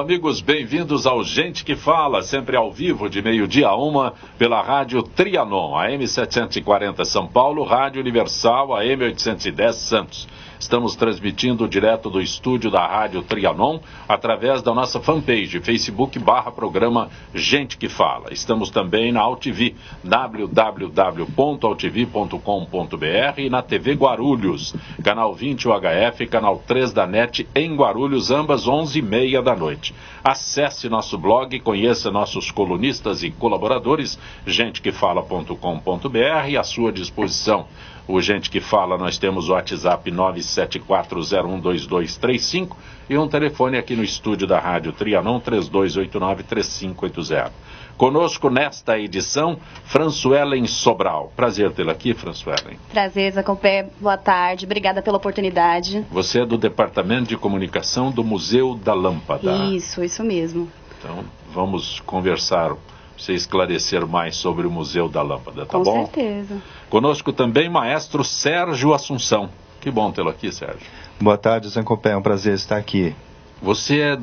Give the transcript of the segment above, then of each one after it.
amigos, bem-vindos ao Gente que Fala, sempre ao vivo, de meio-dia a 1, pela Rádio Trianon, AM 740 São Paulo, Rádio Universal, AM 810 Santos. Estamos transmitindo direto do estúdio da Rádio Trianon, através da nossa fanpage, Facebook/programa Gente que Fala. Estamos também na AltV, www.altv.com.br, e na TV Guarulhos, canal 20 UHF, canal 3 da NET, em Guarulhos, ambas 11h30 da noite. Acesse nosso blog, conheça nossos colunistas e colaboradores, gentequefala.com.br, à sua disposição. O Gente que Fala, nós temos o WhatsApp 974012235 e um telefone aqui no estúdio da Rádio Trianon, 3289-3580. Conosco nesta edição, Françoelen Sobral. Prazer tê-la aqui, Françoelen. Prazer, Zancopé. Boa tarde. Obrigada pela oportunidade. Você é do Departamento de Comunicação do Museu da Lâmpada. Isso mesmo. Então, vamos conversar, você esclarecer mais sobre o Museu da Lâmpada, tá bom? Com certeza. Conosco também, maestro Sérgio Assunção. Que bom tê-lo aqui, Sérgio. Boa tarde, Zancopé. É um prazer estar aqui. Você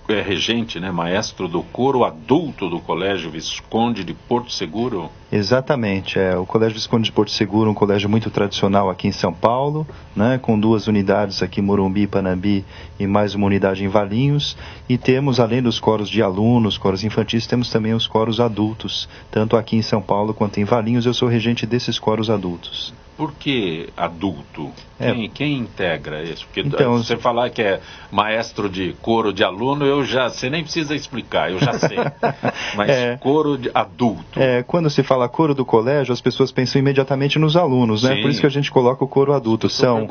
é regente, né, maestro do coro adulto do Colégio Visconde de Porto Seguro? Exatamente, o Colégio Visconde de Porto Seguro, um colégio muito tradicional aqui em São Paulo, né, com 2 unidades aqui em Morumbi, Panambi, e mais uma unidade em Valinhos, e temos, além dos coros de alunos, coros infantis, temos também os coros adultos, tanto aqui em São Paulo quanto em Valinhos. Eu sou regente desses coros adultos. Por que adulto? Quem integra isso? Porque então, você falar que é maestro de coro de aluno, você nem precisa explicar, eu já sei. Mas coro de adulto. Quando se fala coro do colégio, as pessoas pensam imediatamente nos alunos, né? Por isso que a gente coloca o coro adulto. São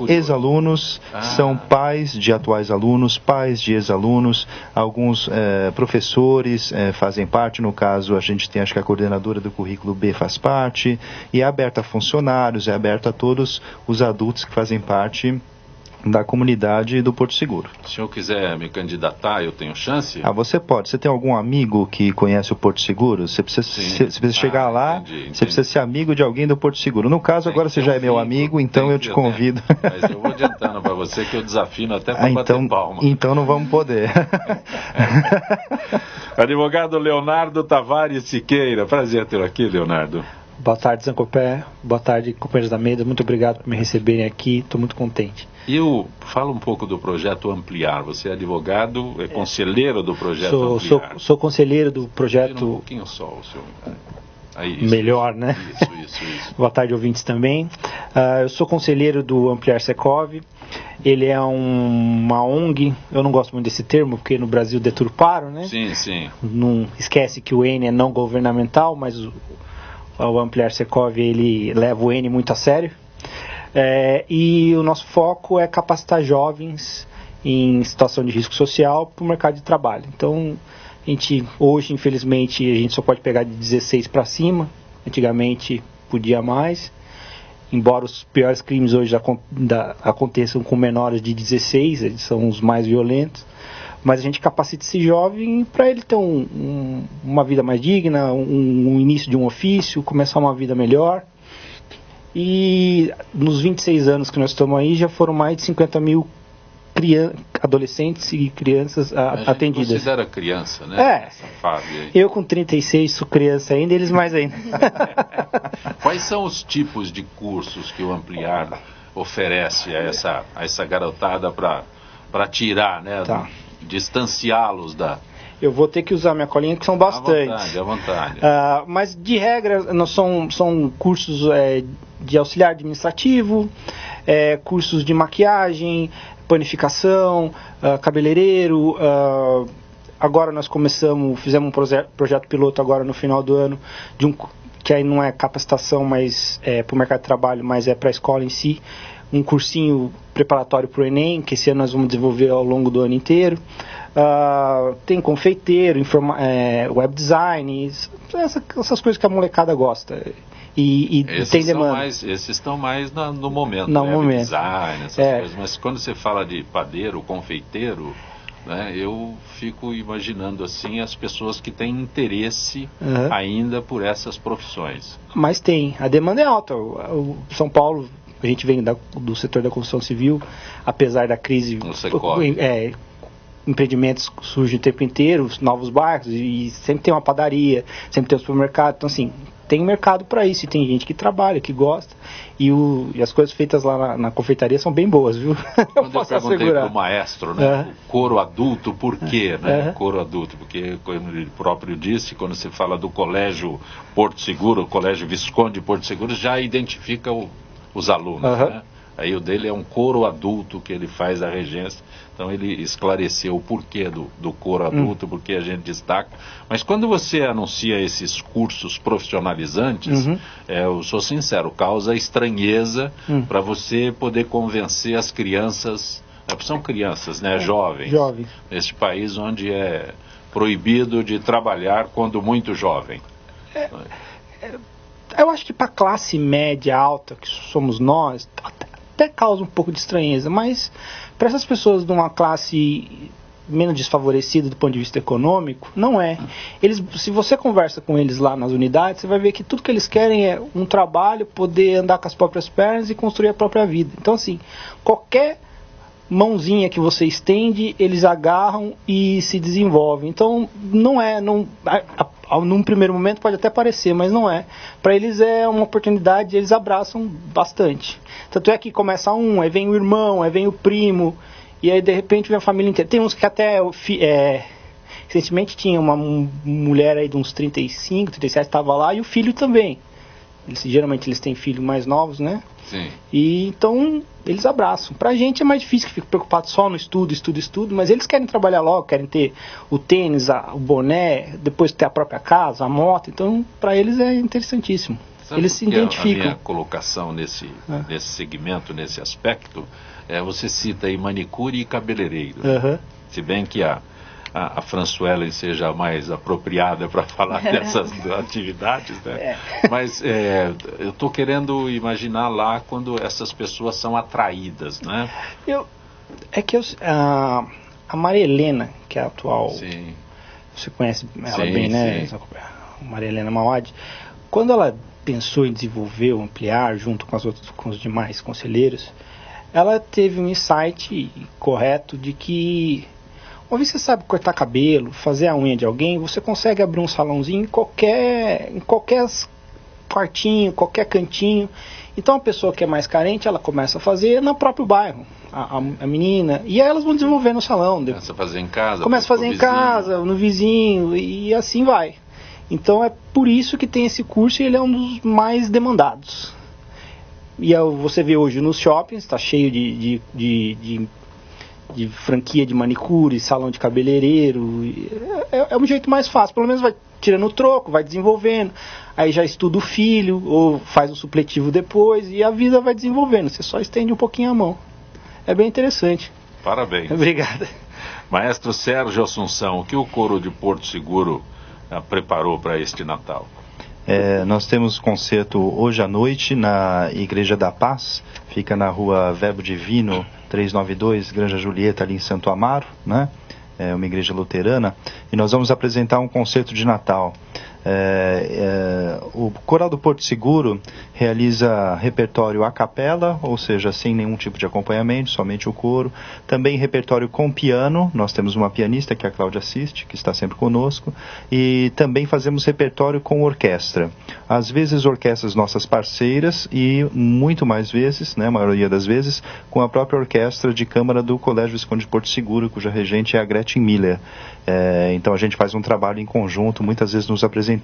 ex-alunos, são pais de atuais alunos, pais de ex-alunos, alguns professores fazem parte. No caso, a gente tem, acho que a coordenadora do currículo B faz parte, e é aberta a funcionários, é aberta a todos os adultos que fazem parte da comunidade do Porto Seguro. Se o senhor quiser me candidatar, eu tenho chance? Você pode. Você tem algum amigo que conhece o Porto Seguro? Você precisa chegar lá, entendi. Você precisa ser amigo de alguém do Porto Seguro. No caso, agora você já é meu amigo, então eu te convido. Mas eu vou adiantando para você que eu desafino até para bater palma. Então não vamos poder. Advogado Leonardo Tavares Siqueira. Prazer tê-lo aqui, Leonardo. Boa tarde, Zancopé. Boa tarde, companheiros da mesa. Muito obrigado por me receberem aqui. Estou muito contente. Fala um pouco do projeto Ampliar. Você é advogado, conselheiro do projeto Ampliar. Sou conselheiro do projeto... Um pouquinho só o seu... Melhor, né? Isso. Boa tarde, ouvintes também. Eu sou conselheiro do Ampliar Secov. Ele é uma ONG. Eu não gosto muito desse termo, porque no Brasil deturparam, né? Sim. Não esquece que o N é não governamental, mas o Ampliar Secov, ele leva o N muito a sério. E o nosso foco é capacitar jovens em situação de risco social para o mercado de trabalho. Então, hoje, infelizmente, a gente só pode pegar de 16 para cima. Antigamente, podia mais. Embora os piores crimes hoje aconteçam com menores de 16, eles são os mais violentos. Mas a gente capacita esse jovem para ele ter uma vida mais digna, um início de um ofício, começar uma vida melhor. E nos 26 anos que nós estamos aí, já foram mais de 50 mil adolescentes e crianças atendidas. Você considera criança, né? Essa fase aí. Eu com 36 sou criança ainda, eles mais ainda. Quais são os tipos de cursos que o Ampliar oferece a essa garotada para tirar, né? Tá. Distanciá-los da... Eu vou ter que usar minha colinha, que são bastante. À vontade. Mas, de regra, não são cursos de auxiliar administrativo, cursos de maquiagem, panificação, cabeleireiro. Agora nós fizemos um projeto piloto agora no final do ano, que aí não é capacitação, mas para o mercado de trabalho, mas é para a escola em si. Um cursinho preparatório para o Enem, que esse ano nós vamos desenvolver ao longo do ano inteiro. Tem confeiteiro, web design, essas coisas que a molecada gosta. E tem demanda. Esses estão mais no momento, momento. Design, essas coisas. Mas quando você fala de padeiro, confeiteiro, né, eu fico imaginando assim as pessoas que têm interesse ainda por essas profissões. Mas a demanda é alta. O São Paulo, a gente vem do setor da construção civil, apesar da crise, empreendimentos surgem o tempo inteiro, novos bairros, e sempre tem uma padaria, sempre tem um supermercado. Então, assim, tem mercado para isso, e tem gente que trabalha, que gosta, e as coisas feitas lá na confeitaria são bem boas, viu? Quando eu perguntei para o maestro, né, o couro adulto, por quê, né? Couro adulto, porque, como ele próprio disse, quando se fala do Colégio Porto Seguro, o Colégio Visconde Porto Seguro, já identifica os alunos, né? Aí o dele é um couro adulto que ele faz a regência. Então ele esclareceu o porquê do couro adulto, porque a gente destaca. Mas quando você anuncia esses cursos profissionalizantes, eu sou sincero, causa estranheza para você poder convencer as crianças, são crianças, né, jovens, neste país onde é proibido de trabalhar quando muito jovem. Eu acho que para a classe média alta, que somos nós, até causa um pouco de estranheza, mas para essas pessoas de uma classe menos desfavorecida do ponto de vista econômico, não é. Se você conversa com eles lá nas unidades, você vai ver que tudo que eles querem é um trabalho, poder andar com as próprias pernas e construir a própria vida. Então, assim, qualquer mãozinha que você estende, eles agarram e se desenvolvem. Então, num primeiro momento pode até parecer, mas não é. Para eles é uma oportunidade, eles abraçam bastante. Tanto é que começa aí vem o irmão, aí vem o primo, e aí de repente vem a família inteira. Tem uns que até recentemente tinha uma mulher aí de uns 35, 37 estava lá, e o filho também. Geralmente eles têm filhos mais novos, né? Sim. E então eles abraçam. Pra gente é mais difícil, que fica preocupado só no estudo, mas eles querem trabalhar logo, querem ter o tênis, o boné, depois ter a própria casa, a moto. Então, pra eles é interessantíssimo. Sabe, eles se identificam. A minha colocação nesse segmento, nesse aspecto, você cita aí manicure e cabeleireiro. Se bem que a Françoelen seja mais apropriada para falar dessas atividades, né? Mas eu estou querendo imaginar lá quando essas pessoas são atraídas, né? A Maria Helena, que é a atual, sim, você conhece ela bem, né? Sim. Maria Helena Mauad, quando ela pensou em desenvolver ou ampliar junto com os demais conselheiros, ela teve um insight correto de que uma vez que você sabe cortar cabelo, fazer a unha de alguém, você consegue abrir um salãozinho em qualquer quartinho, qualquer cantinho. Então a pessoa que é mais carente, ela começa a fazer no próprio bairro, a menina, e aí elas vão desenvolvendo o salão. Começa a fazer em casa. Começa a fazer em casa, no vizinho, e assim vai. Então é por isso que tem esse curso, e ele é um dos mais demandados. E você vê hoje nos shoppings, está cheio de franquia de manicure, salão de cabeleireiro. É um jeito mais fácil, pelo menos vai tirando o troco, vai desenvolvendo, aí já estuda o filho, ou faz um supletivo depois, e a vida vai desenvolvendo, você só estende um pouquinho a mão. É bem interessante. Parabéns. Obrigado. Maestro Sérgio Assunção, o que o Coro de Porto Seguro preparou para este Natal? Nós temos concerto hoje à noite na Igreja da Paz, fica na rua Verbo Divino 392, Granja Julieta, ali em Santo Amaro, né? É uma igreja luterana, e nós vamos apresentar um concerto de Natal. O Coral do Porto Seguro realiza repertório a capela, ou seja, sem nenhum tipo de acompanhamento, somente o coro. Também repertório com piano, nós temos uma pianista que é a Cláudia Assiste, que está sempre conosco, e também fazemos repertório com orquestra. Às vezes orquestras nossas parceiras e muito mais vezes, né, a maioria das vezes, com a própria orquestra de câmara do Colégio Visconde de Porto Seguro, cuja regente é a Gretchen Miller. Então a gente faz um trabalho em conjunto, muitas vezes nos apresentamos.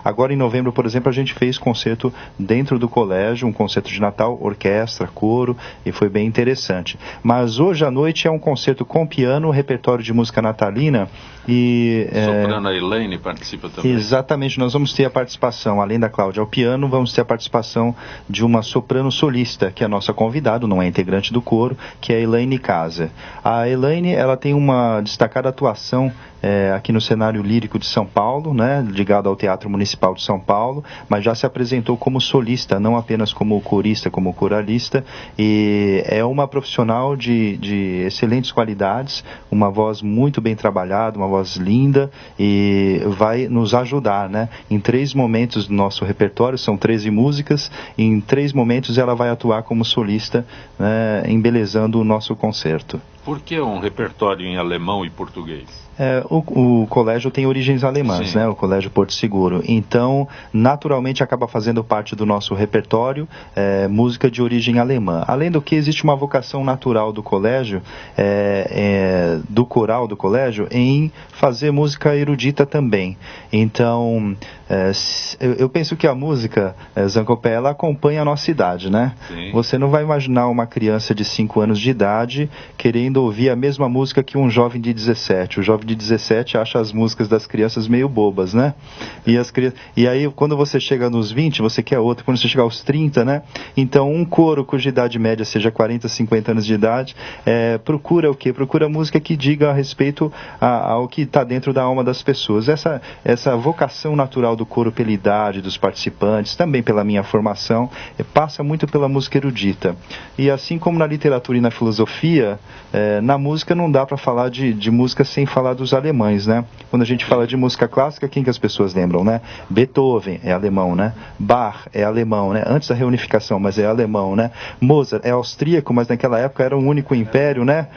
Agora em novembro, por exemplo, a gente fez concerto dentro do colégio, um concerto de Natal, orquestra, coro, e foi bem interessante. Mas hoje à noite é um concerto com piano, repertório de música natalina e... Soprano Elaine participa também. Exatamente, nós vamos ter a participação, além da Cláudia ao piano, vamos ter a participação de uma soprano solista, que é a nossa convidada, não é integrante do coro, que é a Elaine Casa. A Elaine, ela tem uma destacada atuação aqui no cenário lírico de São Paulo, né, ligado ao Teatro Municipal de São Paulo, mas já se apresentou como solista, não apenas como corista, como coralista, e é uma profissional de excelentes qualidades, uma voz muito bem trabalhada, uma voz linda, e vai nos ajudar, né, em 3 momentos do nosso repertório, são 13 músicas, e em 3 momentos ela vai atuar como solista, né, embelezando o nosso concerto. Por que um repertório em alemão e português? O colégio tem origens alemãs, né? O Colégio Porto Seguro. Então, naturalmente, acaba fazendo parte do nosso repertório música de origem alemã. Além do que, existe uma vocação natural do colégio, do coral do colégio, em fazer música erudita também. Então, eu penso que a música, Zancopé, ela acompanha a nossa idade, né? Sim. Você não vai imaginar uma criança de 5 anos de idade querendo ouvir a mesma música que um jovem de 17. O jovem de 17 acha as músicas das crianças meio bobas, né? E aí, quando você chega nos 20, você quer outro. Quando você chegar aos 30, né? Então, um coro cuja idade média seja 40, 50 anos de idade, procura o quê? Procura música que diga a respeito ao que está dentro da alma das pessoas. Essa vocação natural do coro pela idade dos participantes, também pela minha formação, passa muito pela música erudita. E assim como na literatura e na filosofia, na música não dá para falar de música sem falar dos alemães, né? Quando a gente fala de música clássica, quem que as pessoas lembram, né? Beethoven é alemão, né? Bach é alemão, né? Antes da reunificação, mas é alemão, né? Mozart é austríaco, mas naquela época era um único império, né?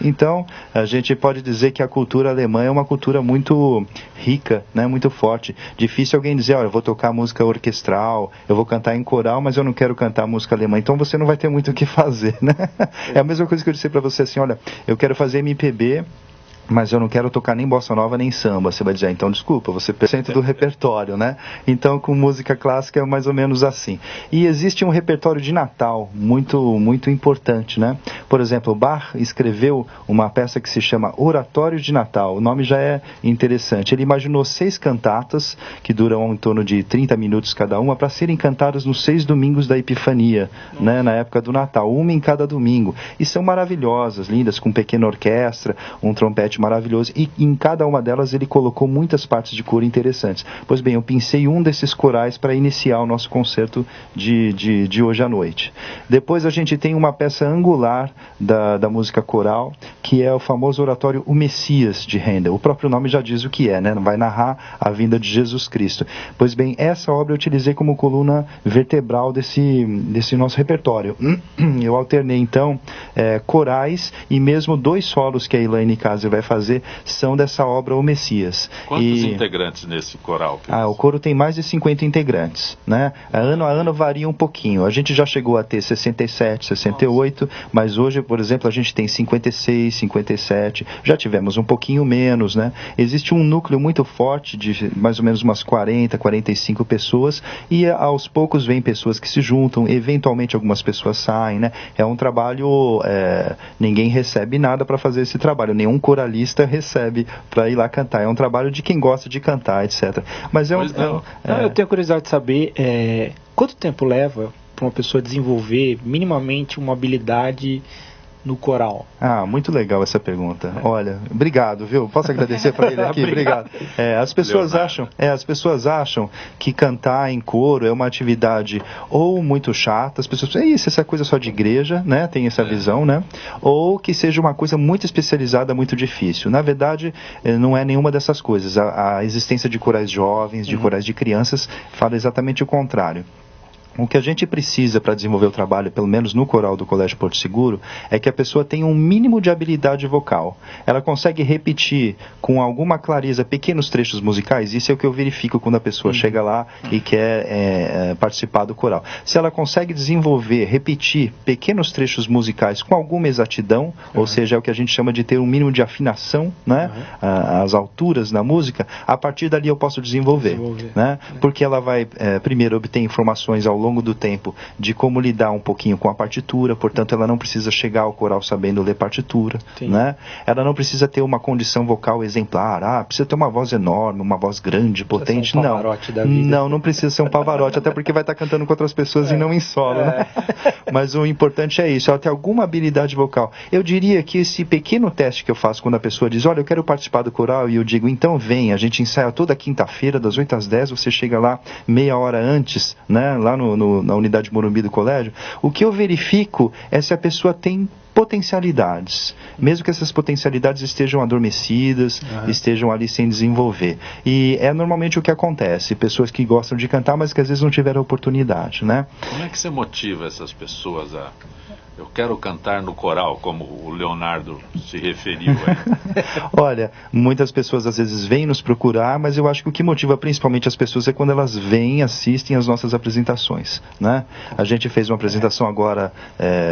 Então, a gente pode dizer que a cultura alemã é uma cultura muito rica, né? Muito forte. Difícil alguém dizer, olha, eu vou tocar música orquestral, eu vou cantar em coral, mas eu não quero cantar música alemã. Então você não vai ter muito o que fazer, né? É a mesma coisa que eu disse para você assim, olha, eu quero fazer MPB, mas eu não quero tocar nem bossa nova nem samba. Você vai dizer, então desculpa, você % do repertório, né? Então com música clássica é mais ou menos assim. E existe um repertório de Natal muito, muito importante, né? Por exemplo, Bach escreveu uma peça que se chama Oratório de Natal. O nome já é interessante. Ele imaginou 6 cantatas, que duram em torno de 30 minutos cada uma, para serem cantadas nos 6 domingos da Epifania, né? Na época do Natal, uma em cada domingo. E são maravilhosas, lindas, com pequena orquestra, um trompete maravilhoso, e em cada uma delas ele colocou muitas partes de coro interessantes. Pois bem, eu pensei um desses corais para iniciar o nosso concerto de hoje à noite. Depois a gente tem uma peça angular da música coral, que é o famoso oratório O Messias, de Handel. O próprio nome já diz o que é, né? Vai narrar a vinda de Jesus Cristo. Pois bem, essa obra eu utilizei como coluna vertebral desse nosso repertório. Eu alternei, então, corais e mesmo 2 solos que a Elaine Kaiser vai fazer são dessa obra O Messias. Quantos integrantes nesse coral? O coro tem mais de 50 integrantes, né? Ano a ano varia um pouquinho. A gente já chegou a ter 67, 68, mas hoje, por exemplo, a gente tem 56, 57, já tivemos um pouquinho menos, né? Existe um núcleo muito forte de mais ou menos umas 40, 45 pessoas, e aos poucos vem pessoas que se juntam, eventualmente algumas pessoas saem, né? É um trabalho, ninguém recebe nada para fazer esse trabalho, nenhum coralista recebe para ir lá cantar. É um trabalho de quem gosta de cantar, etc. Mas eu tenho curiosidade de saber quanto tempo leva para uma pessoa desenvolver minimamente uma habilidade no coral? Muito legal essa pergunta. Olha, obrigado, viu? Posso agradecer para ele aqui? Obrigado. As pessoas acham que cantar em coro é uma atividade ou muito chata, as pessoas pensam, essa coisa só de igreja, né? Tem essa visão, né? Ou que seja uma coisa muito especializada, muito difícil. Na verdade, não é nenhuma dessas coisas. A existência de corais jovens, de corais de crianças, fala exatamente o contrário. O que a gente precisa para desenvolver o trabalho, pelo menos no coral do Colégio Porto Seguro, é que a pessoa tenha um mínimo de habilidade vocal. Ela consegue repetir com alguma clareza pequenos trechos musicais. Isso é o que eu verifico quando a pessoa chega lá e quer participar do coral. Se ela consegue desenvolver, repetir pequenos trechos musicais com alguma exatidão, ou seja, é o que a gente chama de ter um mínimo de afinação, né? As alturas na música, a partir dali eu posso desenvolver. Né? Porque ela vai, primeiro, obter informações ao longo do tempo de como lidar um pouquinho com a partitura, portanto ela não precisa chegar ao coral sabendo ler partitura, né? Ela não precisa ter uma condição vocal exemplar, precisa ter uma voz enorme, uma voz grande, potente, não precisa ser um Pavarotti, até porque vai estar cantando com outras pessoas e não em solo, né? Mas o importante é isso, ela ter alguma habilidade vocal. Eu diria que esse pequeno teste que eu faço quando a pessoa diz, olha, eu quero participar do coral, e eu digo, então vem, a gente ensaia toda quinta-feira, das 8 às 10, você chega lá meia hora antes, né? Lá na unidade Morumbi do colégio, o que eu verifico é se a pessoa tem potencialidades, mesmo que essas potencialidades estejam adormecidas, estejam ali sem desenvolver. E é normalmente o que acontece, pessoas que gostam de cantar, mas que às vezes não tiveram oportunidade, né? Como é que você motiva essas pessoas Eu quero cantar no coral, como o Leonardo se referiu aí. Olha, muitas pessoas às vezes vêm nos procurar, mas eu acho que o que motiva principalmente as pessoas é quando elas vêm e assistem as nossas apresentações, né? A gente fez uma apresentação agora...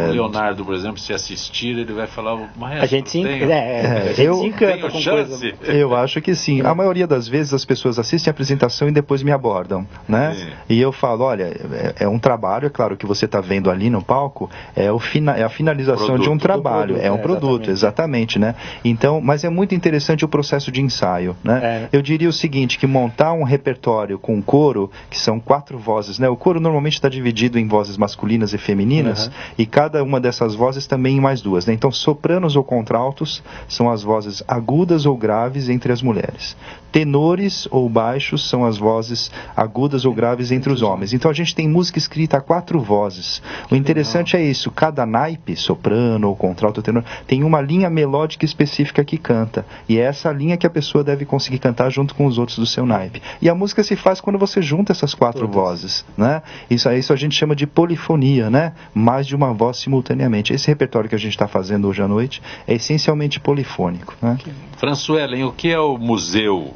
O Leonardo, por exemplo, se assistir, ele vai falar, maestro, a gente se encanta com coisa. Eu acho que sim. A maioria das vezes as pessoas assistem a apresentação e depois me abordam, né? Sim. E eu falo, olha, é um trabalho, é claro que você está vendo ali no palco, é a finalização produto, de um trabalho, é um produto, exatamente, né? Então, mas é muito interessante o processo de ensaio, né? Eu diria o seguinte, que montar um repertório com coro, que são 4 vozes, né? O coro normalmente está dividido em vozes masculinas e femininas, e cada uma dessas vozes também em mais 2, né? Então, sopranos ou contraltos são as vozes agudas ou graves entre as mulheres. Tenores ou baixos são as vozes agudas ou graves entre os homens. Então a gente tem música escrita a 4 vozes. O interessante é isso, cada naipe, soprano ou contralto ou tenor, tem uma linha melódica específica que canta. E é essa linha que a pessoa deve conseguir cantar junto com os outros do seu naipe. E a música se faz quando você junta essas 4 vozes, né? Isso a gente chama de polifonia, né? Mais de uma voz simultaneamente. Esse repertório que a gente está fazendo hoje à noite é essencialmente polifônico, né? Françoelen, o que é o Museu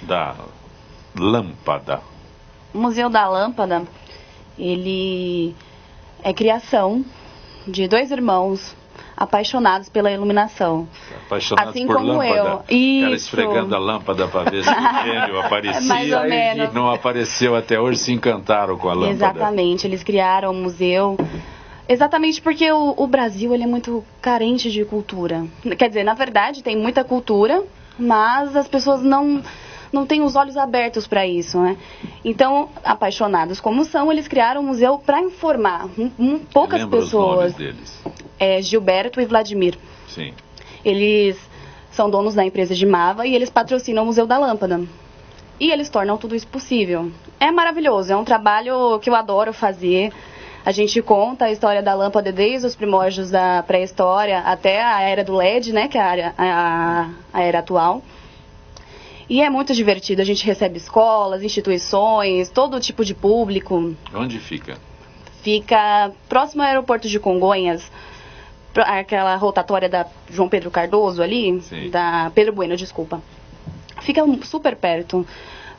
da Lâmpada? O Museu da Lâmpada, ele é criação de 2 irmãos apaixonados pela iluminação. Apaixonados assim por como lâmpada. Eu. Isso. Cara esfregando a lâmpada para ver se o gênio aparecia. Mais ou menos. Não apareceu até hoje, se encantaram com a lâmpada. Exatamente, eles criaram um museu. Exatamente porque o Brasil ele é muito carente de cultura. Quer dizer, na verdade tem muita cultura, mas as pessoas não têm os olhos abertos para isso, né? Então, apaixonados como são, eles criaram um museu para informar poucas pessoas. Os nomes deles. Gilberto e Vladimir. Sim. Eles são donos da empresa de Mava e eles patrocinam o Museu da Lâmpada. E eles tornam tudo isso possível. É maravilhoso, é um trabalho que eu adoro fazer. A gente conta a história da lâmpada desde os primórdios da pré-história até a era do LED, né, que é a era atual. E é muito divertido, a gente recebe escolas, instituições, todo tipo de público. Onde fica? Fica próximo ao aeroporto de Congonhas, aquela rotatória da João Pedro Cardoso ali, sim. Da Pedro Bueno, desculpa. Fica super perto.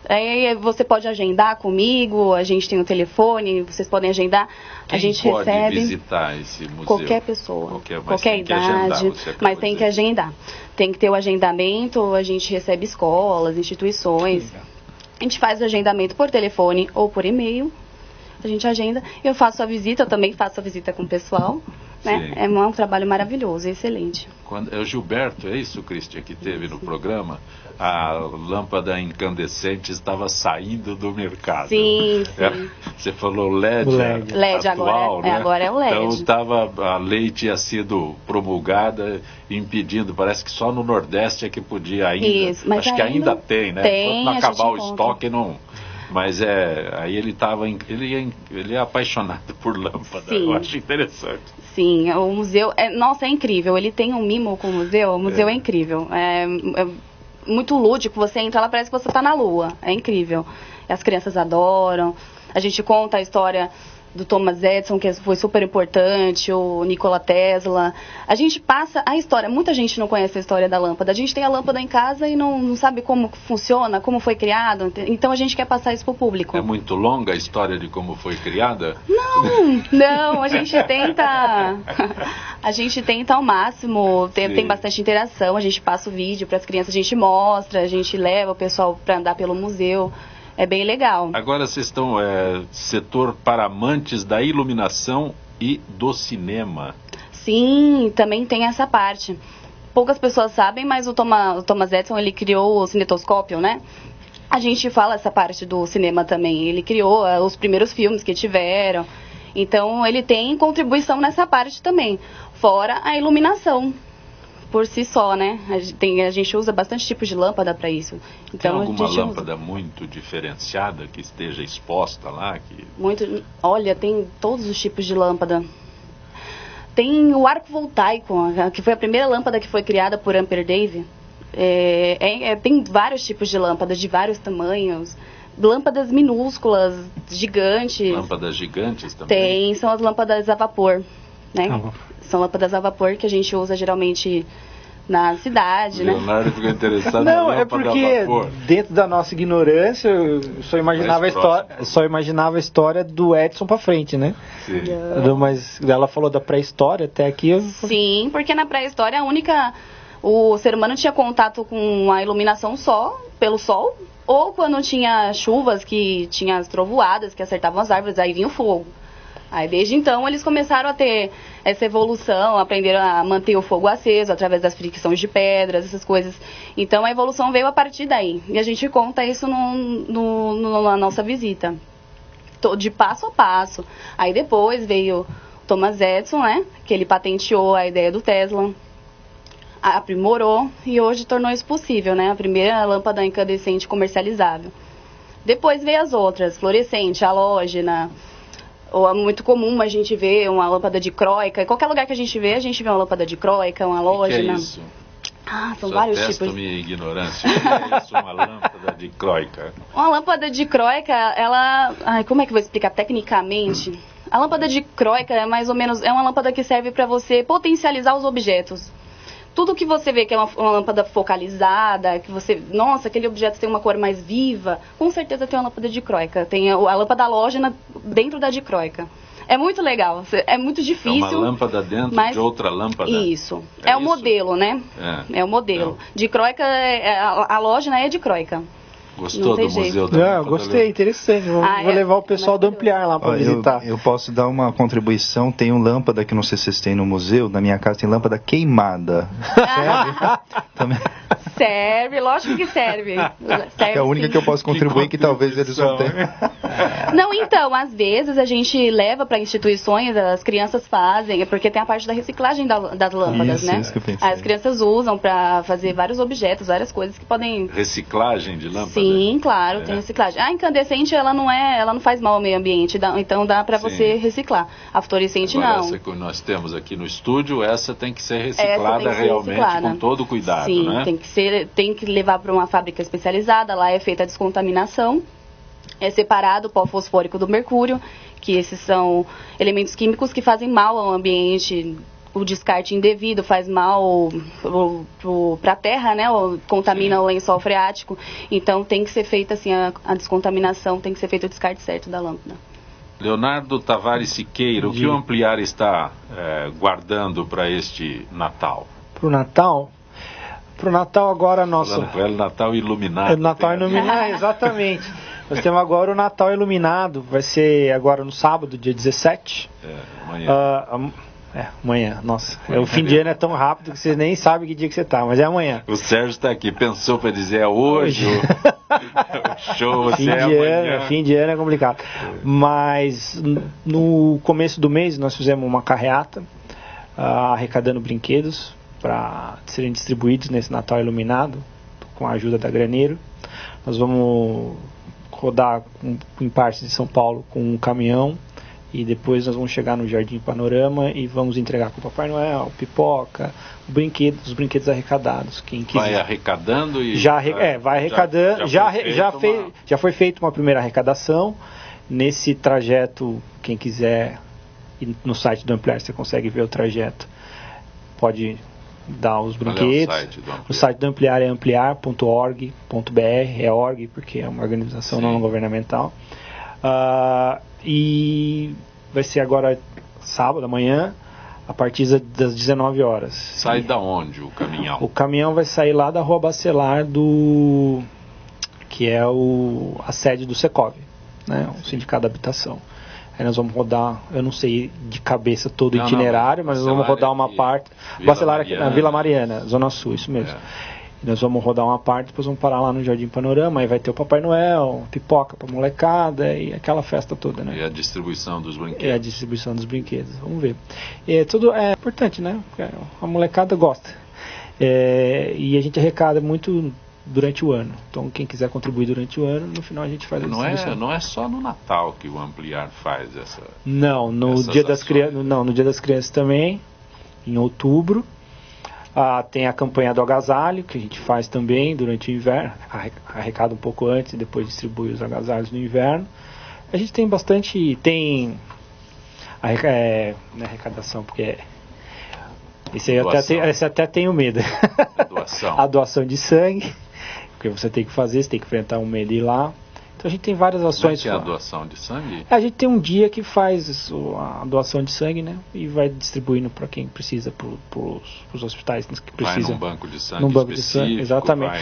Aí você pode agendar comigo, a gente tem o telefone, vocês podem agendar. Quem a gente pode recebe visitar esse museu? Qualquer pessoa, qualquer idade, mas tem que agendar. Tem que ter o agendamento, a gente recebe escolas, instituições. A gente faz o agendamento por telefone ou por e-mail. A gente agenda, eu faço a visita, eu também faço a visita com o pessoal. Né? É um trabalho maravilhoso, excelente. É o Gilberto, é isso, Cristian, que teve no programa? A lâmpada incandescente estava saindo do mercado. Sim. Você falou LED atual, agora, né? Agora é o LED. Então a lei tinha sido promulgada impedindo, parece que só no Nordeste é que podia ainda. Isso, mas acho que ainda tem, né? Tem, enquanto não acabar o estoque, não... Mas aí ele é apaixonado por lâmpada. Sim. Eu acho interessante. Sim, o museu, nossa, é incrível. Ele tem um mimo com o museu é incrível. É muito lúdico, você entra lá, parece que você está na lua. É incrível. As crianças adoram. A gente conta a história do Thomas Edison, que foi super importante, o Nikola Tesla. A gente passa a história, muita gente não conhece a história da lâmpada. A gente tem a lâmpada em casa e não sabe como funciona, como foi criado. Então a gente quer passar isso para o público. É muito longa a história de como foi criada? Não, a gente tenta ao máximo, tem bastante interação, a gente passa o vídeo para as crianças, a gente mostra, a gente leva o pessoal para andar pelo museu. É bem legal. Agora vocês estão setor para amantes da iluminação e do cinema. Sim, também tem essa parte. Poucas pessoas sabem, mas o Thomas Edison, ele criou o cinetoscópio, né? A gente fala essa parte do cinema também. Ele criou os primeiros filmes que tiveram. Então, ele tem contribuição nessa parte também. Fora a iluminação. Por si só, né? A gente usa bastante tipos de lâmpada para isso. Então, tem alguma lâmpada muito diferenciada que esteja exposta lá? Olha, tem todos os tipos de lâmpada. Tem o arco voltaico, que foi a primeira lâmpada que foi criada por Ampere Dave. Tem vários tipos de lâmpadas, de vários tamanhos. Lâmpadas minúsculas, gigantes. Lâmpadas gigantes também? Tem, são as lâmpadas a vapor. né? São lâmpadas a vapor que a gente usa geralmente na cidade, Leonardo ficou interessado não, na lâmpada é porque a vapor. Dentro da nossa ignorância, eu só imaginava a história do Edson pra frente, né? Sim. Mas ela falou da pré-história, até aqui. Sim, porque na pré-história o ser humano tinha contato com a iluminação só pelo sol, ou quando tinha chuvas que tinha as trovoadas que acertavam as árvores, aí vinha o fogo. Aí desde então eles começaram a ter essa evolução, aprenderam a manter o fogo aceso através das fricções de pedras, essas coisas. Então a evolução veio a partir daí. E a gente conta isso na nossa visita. De passo a passo. Aí depois veio Thomas Edison, né? Que ele patenteou a ideia do Tesla, aprimorou e hoje tornou isso possível, né? A primeira lâmpada incandescente comercializável. Depois veio as outras, fluorescente, halógena. Ou é muito comum a gente ver uma lâmpada dicróica. Em qualquer lugar que a gente vê uma lâmpada dicróica, uma halógena. O que é isso? São vários tipos. Minha ignorância. O que é isso, uma lâmpada dicróica? Uma lâmpada dicróica, ela... como é que eu vou explicar tecnicamente? A lâmpada dicróica é mais ou menos... É uma lâmpada que serve para você potencializar os objetos. Tudo que você vê que é uma lâmpada focalizada, que você... Nossa, aquele objeto tem uma cor mais viva, com certeza tem uma lâmpada dicróica. Tem a lâmpada halógena dentro da dicróica. É muito legal, é muito difícil. É uma lâmpada dentro de outra lâmpada. Isso. É o modelo, né? É o modelo. Dicróica, a halógena é dicróica. Gostou do museu da lâmpada? Gostei, interessante. Vou levar o pessoal do Ampliar lá para visitar. Eu posso dar uma contribuição. Tem um lâmpada que não sei se vocês têm no museu. Na minha casa tem lâmpada queimada. Serve? Também. Serve, lógico que serve. É a única que eu posso contribuir que talvez eles não tenham. Não, então, às vezes a gente leva para instituições, as crianças fazem, porque tem a parte da reciclagem das lâmpadas, né? Isso que eu pensei. As crianças usam para fazer vários objetos, várias coisas que podem... Reciclagem de lâmpada? Sim, claro, tem reciclagem. A incandescente, ela não faz mal ao meio ambiente, então dá para você reciclar. A fluorescente agora, não. Essa que nós temos aqui no estúdio, essa tem que ser reciclada realmente com todo cuidado, sim, né? Tem que levar para uma fábrica especializada, lá é feita a descontaminação. É separado o pó fosfórico do mercúrio, que esses são elementos químicos que fazem mal ao ambiente. O descarte indevido faz mal para a terra, né? Ou contamina o lençol freático. Então tem que ser feita assim, a descontaminação, tem que ser feito o descarte certo da lâmpada. Leonardo Tavares Siqueira, o que o Ampliar está guardando para este Natal? Para o Natal? Para o Natal agora nosso... Falando com ele, Natal iluminado. Natal iluminado, exatamente. Nós temos agora o Natal iluminado, vai ser agora no sábado, dia 17. Amanhã. Amanhã, nossa. O fim de ano é tão rápido que você nem sabe que dia que você tá, mas é amanhã. O Sérgio está aqui, pensou para dizer é hoje. O show amanhã. Fim de ano é complicado. Mas no começo do mês nós fizemos uma carreata arrecadando brinquedos para serem distribuídos nesse Natal iluminado com a ajuda da Graneiro. Nós vamos rodar em partes de São Paulo com um caminhão e depois nós vamos chegar no Jardim Panorama e vamos entregar com o Papai Noel, pipoca, os brinquedos arrecadados. Quem quiser. Vai arrecadando e... vai arrecadando. Já foi feita uma primeira arrecadação. Nesse trajeto, quem quiser ir no site do Ampliar, você consegue ver o trajeto. Pode dar os brinquedos. O site do Ampliar é ampliar.org.br, é org porque é uma organização não governamental. E vai ser agora sábado, amanhã, a partir das 19 horas. Sai da onde o caminhão? O caminhão vai sair lá da Rua Bacelar, que é a sede do Secov, né, o Sindicato da Habitação. Aí nós vamos rodar, eu não sei de cabeça todo o itinerário, mas nós vamos rodar uma parte. Bacelar aqui na Vila Mariana, Zona Sul, isso mesmo. Nós vamos rodar uma parte, depois vamos parar lá no Jardim Panorama, aí vai ter o Papai Noel, pipoca pra molecada e aquela festa toda, né? E a distribuição dos brinquedos. Vamos ver. Tudo é importante, né? A molecada gosta. E a gente arrecada muito durante o ano. Então quem quiser contribuir durante o ano, no final a gente faz a distribuição. Não é só no Natal que o Ampliar faz essa... Não, no Dia das Crianças também, em outubro. Tem a campanha do agasalho, que a gente faz também durante o inverno, arrecada um pouco antes e depois distribui os agasalhos no inverno. A gente tem bastante... Não é arrecadação, porque esse até tenho medo. Doação. A doação de sangue, porque você tem que fazer, você tem que enfrentar um medo e ir lá. Então a gente tem várias ações. Como é que é a doação de sangue? A gente tem um dia que faz a doação de sangue, né? E vai distribuindo para quem precisa, para os hospitais que precisam. Vai num banco de sangue num banco de sangue, exatamente.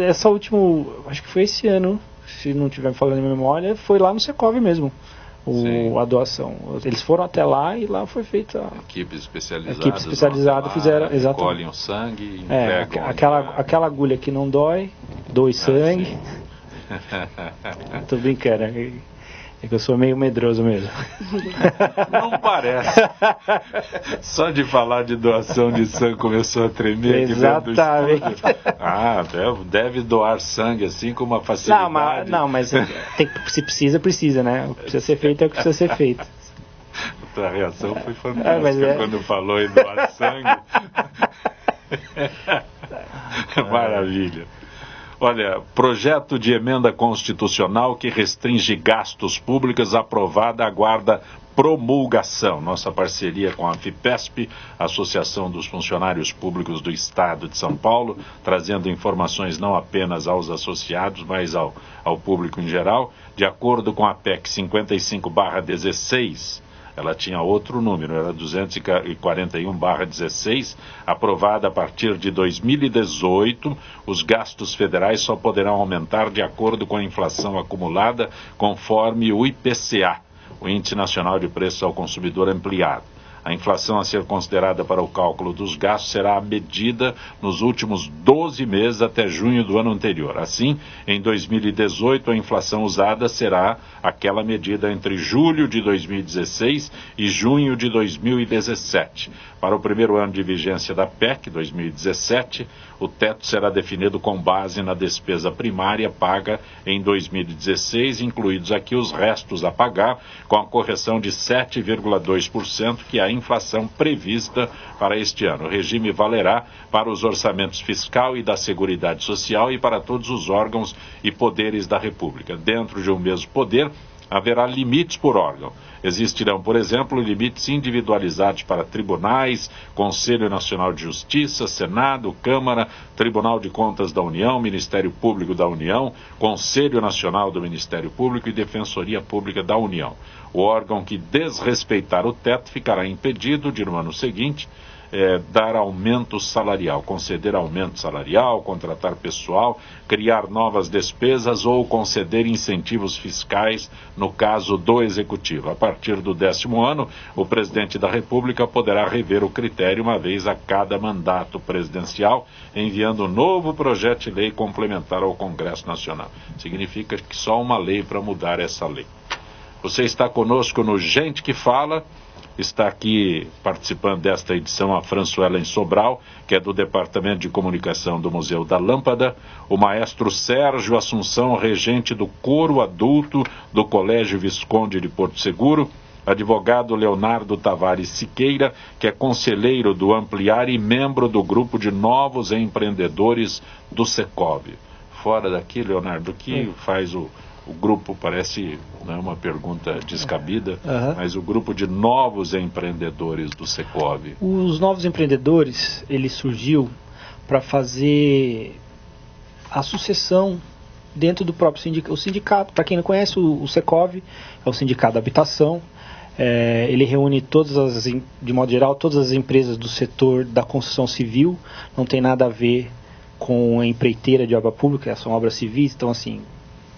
Essa última, acho que foi esse ano, se não estiver me falando em memória, foi lá no Secov mesmo. A doação. Eles foram até lá e lá foi feita. Equipes especializadas fizeram, exatamente. Colhem o sangue e entregam. Aquela agulha que não dói, doe sangue. Tô brincando, é que eu sou meio medroso mesmo. Não parece. Só de falar de doação de sangue começou a tremer. Exatamente. Deve doar sangue assim com uma facilidade. Não, mas se precisa, né? O que precisa ser feito é o que precisa ser feito. A tua reação foi fantástica quando falou em doar sangue. Maravilha. Olha, projeto de emenda constitucional que restringe gastos públicos aprovada aguarda promulgação. Nossa parceria com a FIPESP, Associação dos Funcionários Públicos do Estado de São Paulo, trazendo informações não apenas aos associados, mas ao público em geral. De acordo com a PEC 55/16, ela tinha outro número, era 241/16, aprovada a partir de 2018, os gastos federais só poderão aumentar de acordo com a inflação acumulada, conforme o IPCA, o Índice Nacional de Preços ao Consumidor Ampliado. A inflação a ser considerada para o cálculo dos gastos será medida nos últimos 12 meses até junho do ano anterior. Assim, em 2018, a inflação usada será aquela medida entre julho de 2016 e junho de 2017. Para o primeiro ano de vigência da PEC 2017, o teto será definido com base na despesa primária paga em 2016, incluídos aqui os restos a pagar, com a correção de 7,2%, que é a inflação prevista para este ano. O regime valerá para os orçamentos fiscal e da Seguridade Social e para todos os órgãos e poderes da República. Dentro de um mesmo poder, haverá limites por órgão. Existirão, por exemplo, limites individualizados para tribunais, Conselho Nacional de Justiça, Senado, Câmara, Tribunal de Contas da União, Ministério Público da União, Conselho Nacional do Ministério Público e Defensoria Pública da União. O órgão que desrespeitar o teto ficará impedido de, no ano seguinte, dar aumento salarial, conceder aumento salarial, contratar pessoal, criar novas despesas ou conceder incentivos fiscais no caso do Executivo. A partir do 10º ano, o presidente da República poderá rever o critério uma vez a cada mandato presidencial, enviando um novo projeto de lei complementar ao Congresso Nacional. Significa que só uma lei para mudar essa lei. Você está conosco no Gente que Fala. Está aqui participando desta edição a Françoela Sobral, que é do Departamento de Comunicação do Museu da Lâmpada, o maestro Sérgio Assunção, regente do coro adulto do Colégio Visconde de Porto Seguro, advogado Leonardo Tavares Siqueira, que é conselheiro do Ampliar e membro do grupo de novos empreendedores do Secov. Fora daqui, Leonardo, o que faz o grupo? Parece, não é uma pergunta descabida, mas o grupo de novos empreendedores do Secov. Os novos empreendedores, ele surgiu para fazer a sucessão dentro do próprio sindicato. O sindicato, para quem não conhece, o Secov é o sindicato da habitação. Ele reúne de modo geral, todas as empresas do setor da construção civil. Não tem nada a ver com a empreiteira de obra pública, são obras civis. Então, assim,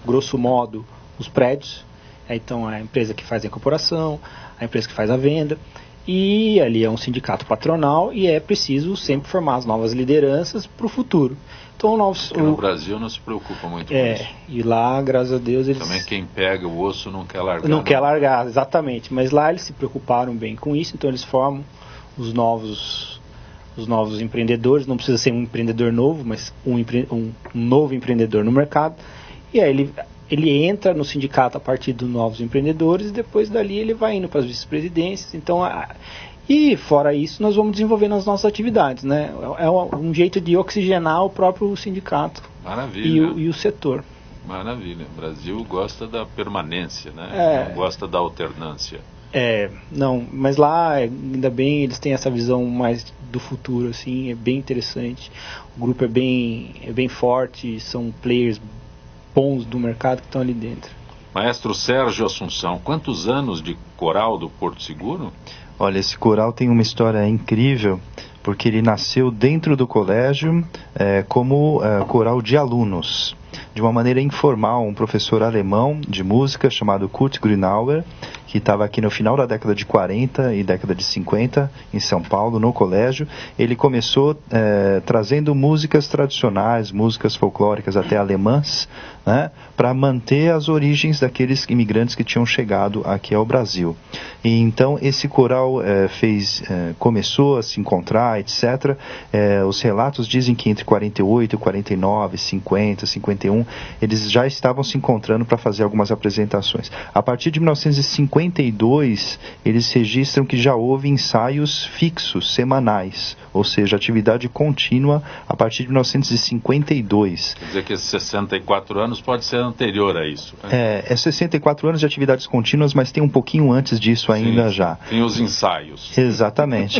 grosso modo, os prédios. Então, a empresa que faz a incorporação, a empresa que faz a venda. E ali é um sindicato patronal e é preciso sempre formar as novas lideranças para o futuro. Então, no Brasil não se preocupa muito com isso. E lá, graças a Deus, eles... Também quem pega o osso não quer largar. Não quer largar, exatamente. Mas lá eles se preocuparam bem com isso, então eles formam os novos empreendedores. Não precisa ser um empreendedor novo, mas um novo empreendedor no mercado. E aí ele entra no sindicato a partir dos novos empreendedores e depois dali ele vai indo para as vice-presidências. Então, e fora isso, nós vamos desenvolvendo as nossas atividades, né? É um jeito de oxigenar o próprio sindicato. Maravilha. E o setor. Maravilha. O Brasil gosta da permanência, né? Não gosta da alternância. Não, mas lá, ainda bem, eles têm essa visão mais do futuro, assim, é bem interessante. O grupo é bem forte, são players bons do mercado que estão ali dentro. Maestro Sérgio Assunção, quantos anos de coral do Porto Seguro? Olha, esse coral tem uma história incrível, porque ele nasceu dentro do colégio como coral de alunos. De uma maneira informal, um professor alemão de música chamado Kurt Grünauer, que estava aqui no final da década de 40 e década de 50, em São Paulo, no colégio. Ele começou trazendo músicas tradicionais, músicas folclóricas até alemãs, né, para manter as origens daqueles imigrantes que tinham chegado aqui ao Brasil. E então esse coral começou a se encontrar, etc. Os relatos dizem que entre 48, 49, 50, 51, eles já estavam se encontrando para fazer algumas apresentações. A partir de 1952, eles registram que já houve ensaios fixos, semanais, ou seja, atividade contínua a partir de 1952. Quer dizer que esses 64 anos pode ser anterior a isso. Né? 64 anos de atividades contínuas, mas tem um pouquinho antes disso ainda. Sim, já. Tem os ensaios. Exatamente,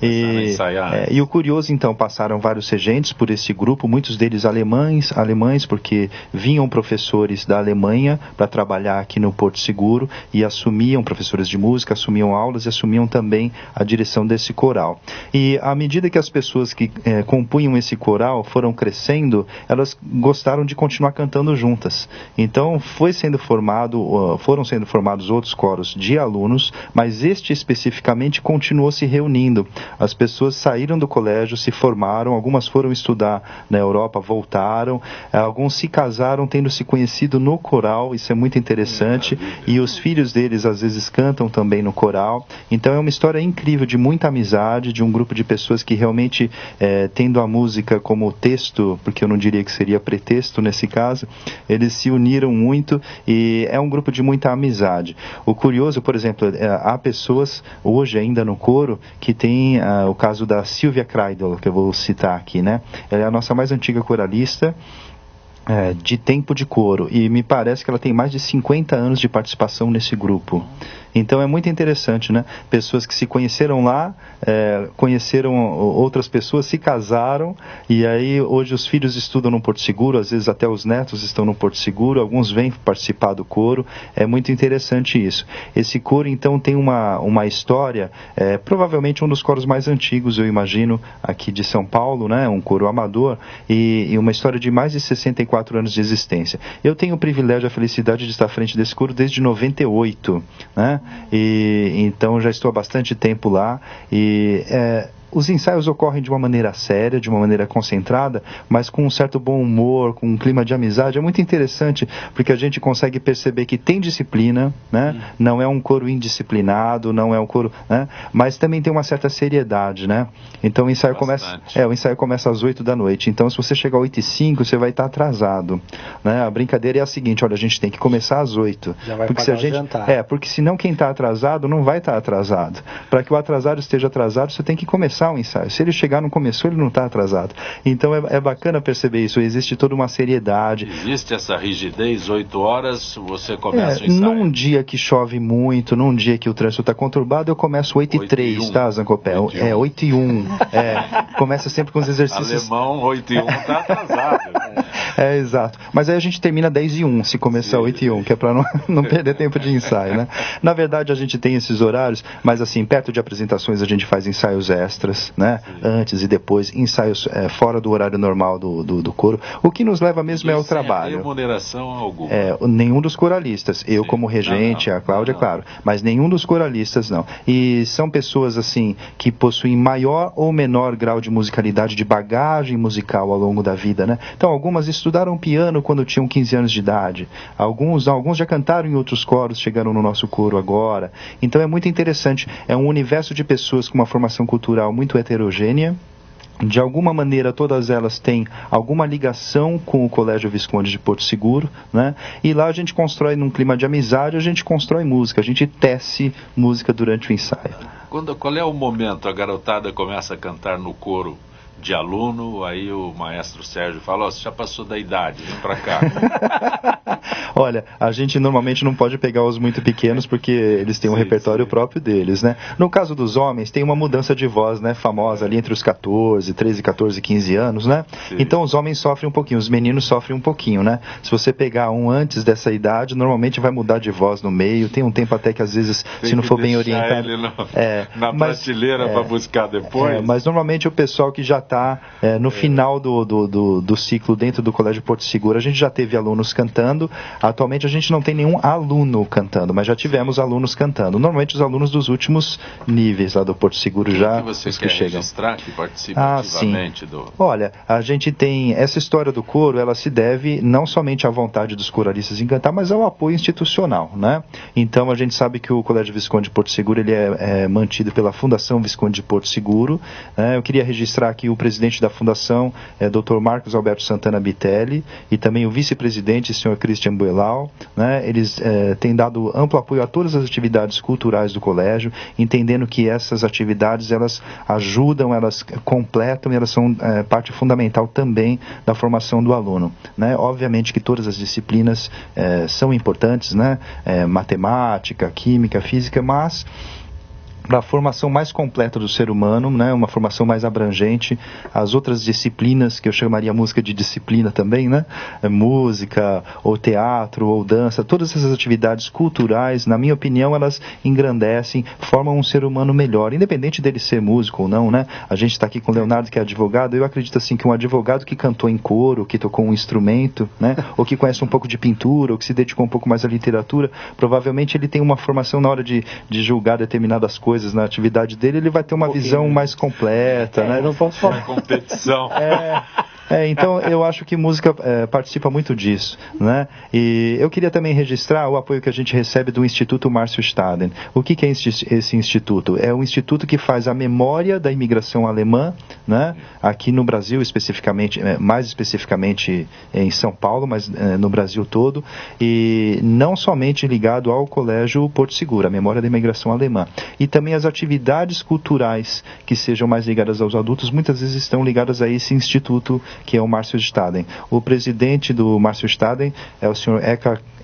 E o curioso, então, passaram vários regentes por esse grupo, muitos deles alemães, porque vinham professores da Alemanha para trabalhar aqui no Porto Seguro e assumiam, professores de música, assumiam aulas e assumiam também a direção desse coral. E à medida que as pessoas que compunham esse coral foram crescendo, elas gostaram de continuar cantando juntas. Então foram sendo formados outros coros de alunos, mas este especificamente continuou se reunindo. As pessoas saíram do colégio, se formaram, algumas foram estudar na Europa, voltaram, alguns se casaram tendo se conhecido no coral, isso é muito interessante, e os filhos deles às vezes cantam também no coral. Então é uma história incrível de muita amizade, de um grupo de pessoas que realmente, tendo a música como texto, porque eu não diria que seria pretexto nesse caso, eles se uniram muito e é um grupo de muita amizade. O curioso, por exemplo, há pessoas hoje ainda no coro que tem o caso da Silvia Kreidel, que eu vou citar aqui, né? Ela é a nossa mais antiga coralista de tempo de coro, e me parece que ela tem mais de 50 anos de participação nesse grupo. Então é muito interessante, né? Pessoas que se conheceram lá, conheceram outras pessoas, se casaram, e aí hoje os filhos estudam no Porto Seguro, às vezes até os netos estão no Porto Seguro, alguns vêm participar do coro. É muito interessante isso. Esse coro então tem uma história, provavelmente um dos coros mais antigos, eu imagino, aqui de São Paulo, né? Um coro amador, e uma história de mais de 64 anos de existência. Eu tenho o privilégio, a felicidade de estar à frente desse coro desde 98, né? E então já estou há bastante tempo lá, e os ensaios ocorrem de uma maneira séria, de uma maneira concentrada, mas com um certo bom humor, com um clima de amizade. É muito interessante, porque a gente consegue perceber que tem disciplina, né? Não é um coro indisciplinado, não é um coro, né? Mas também tem uma certa seriedade, né? Então o ensaio começa às 8 da noite. Então se você chegar às 8h05, você vai estar atrasado, né? A brincadeira é a seguinte: olha, a gente tem que começar às 8. Já vai porque pagar o jantar. Porque senão quem está atrasado não vai estar atrasado. Para que o atrasado esteja atrasado, você tem que começar o ensaio. Se ele chegar no começo, ele não está atrasado. Então é bacana perceber isso. Existe toda uma seriedade. Existe essa rigidez, 8 horas você começa o ensaio. Num dia que chove muito, num dia que o trânsito está conturbado, eu começo 8h03, tá, Zancopé? 8h01. Começa sempre com os exercícios. Alemão, 8h01 está atrasado. Exato. Mas aí a gente termina 10h01, se começar 8h01, que é para não perder tempo de ensaio, né? Na verdade, a gente tem esses horários, mas assim, perto de apresentações a gente faz ensaios extras, né? Antes e depois, ensaios fora do horário normal do coro. O que nos leva mesmo é o trabalho. Sem remuneração alguma. Nenhum dos coralistas. Eu como regente, a Cláudia, claro. Mas nenhum dos coralistas, não. E são pessoas, assim, que possuem maior ou menor grau de musicalidade, de bagagem musical ao longo da vida, né? Então, algumas estudaram piano quando tinham 15 anos de idade. Alguns já cantaram em outros coros, chegaram no nosso coro agora. Então, é muito interessante. É um universo de pessoas com uma formação cultural muito heterogênea. De alguma maneira, todas elas têm alguma ligação com o Colégio Visconde de Porto Seguro, né? E lá a gente constrói, num clima de amizade, a gente constrói música, a gente tece música durante o ensaio. Qual é o momento? A garotada começa a cantar no coro de aluno, aí o maestro Sérgio fala: você já passou da idade, vem pra cá. Olha, a gente normalmente não pode pegar os muito pequenos porque eles têm um repertório próprio deles, né? No caso dos homens, tem uma mudança de voz, né, famosa ali entre os 13, 14, 15 anos, né? Sim. Então os homens sofrem um pouquinho, os meninos sofrem um pouquinho, né? Se você pegar um antes dessa idade, normalmente vai mudar de voz no meio, tem um tempo até que às vezes, se não for bem orientado... Ele na prateleira para buscar depois. Mas normalmente o pessoal que já está no final do ciclo dentro do Colégio Porto Seguro, a gente já teve alunos cantando. Atualmente a gente não tem nenhum aluno cantando, mas já tivemos alunos cantando. Normalmente os alunos dos últimos níveis lá do Porto Seguro já... que você quer registrar que participa ativamente do... Olha, a gente tem... Essa história do coro, ela se deve não somente à vontade dos coralistas em cantar, mas ao apoio institucional, né? Então a gente sabe que o Colégio Visconde de Porto Seguro, ele é mantido pela Fundação Visconde de Porto Seguro. Eu queria registrar aqui o presidente da fundação, Dr. Marcos Alberto Santana Bitelli, e também o vice-presidente, Sr. Christian Buelau, né? Eles têm dado amplo apoio a todas as atividades culturais do colégio, entendendo que essas atividades, elas ajudam, elas completam e elas são parte fundamental também da formação do aluno, né? Obviamente que todas as disciplinas são importantes, né? Matemática, química, física, mas para a formação mais completa do ser humano, né, uma formação mais abrangente, as outras disciplinas, que eu chamaria música de disciplina também, né, música, ou teatro, ou dança, todas essas atividades culturais, na minha opinião, elas engrandecem, formam um ser humano melhor, independente dele ser músico ou não, né. A gente está aqui com o Leonardo, que é advogado. Eu acredito assim que um advogado que cantou em coro, que tocou um instrumento, né, ou que conhece um pouco de pintura, ou que se dedicou um pouco mais à literatura, provavelmente ele tem uma formação na hora de julgar determinadas coisas na atividade dele, ele vai ter uma visão mais completa, né? Não posso falar. Competição. Então eu acho que música participa muito disso, né? E eu queria também registrar o apoio que a gente recebe do Instituto Márcio Staden. O que é esse instituto? É um instituto que faz a memória da imigração alemã, né? Aqui no Brasil, especificamente, mais especificamente em São Paulo, mas no Brasil todo, e não somente ligado ao Colégio Porto Seguro, a memória da imigração alemã. E também as atividades culturais que sejam mais ligadas aos adultos, muitas vezes estão ligadas a esse instituto, que é o Márcio Staden. O presidente do Márcio Staden é o Sr.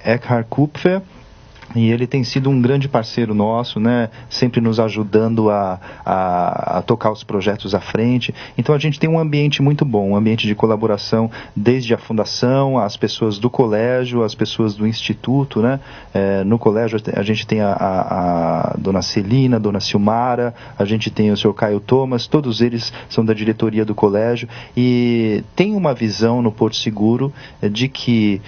Eckhard Kupfer, e ele tem sido um grande parceiro nosso, né? Sempre nos ajudando a tocar os projetos à frente. Então a gente tem um ambiente muito bom, um ambiente de colaboração desde a fundação, as pessoas do colégio, as pessoas do instituto, né? No colégio a gente tem a dona Celina, a dona Silmara, a gente tem o Sr. Caio Thomas, todos eles são da diretoria do colégio, e tem uma visão no Porto Seguro de que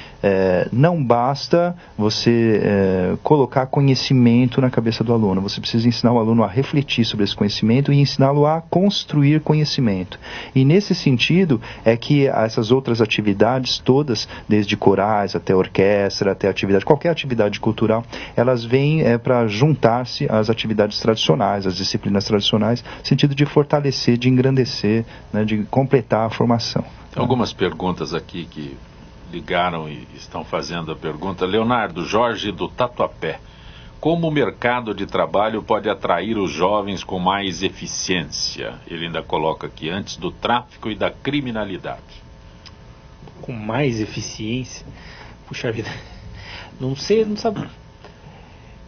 não basta você colocar conhecimento na cabeça do aluno. Você precisa ensinar o aluno a refletir sobre esse conhecimento e ensiná-lo a construir conhecimento. E nesse sentido é que essas outras atividades todas, desde corais até orquestra, até qualquer atividade cultural, elas vêm para juntar-se às atividades tradicionais, às disciplinas tradicionais, no sentido de fortalecer, de engrandecer, né, de completar a formação. Algumas perguntas aqui que ligaram e estão fazendo a pergunta. Leonardo Jorge do Tatuapé: como o mercado de trabalho pode atrair os jovens com mais eficiência? Ele ainda coloca aqui, antes do tráfico e da criminalidade. Com mais eficiência? Puxa vida, não sei, não sabe.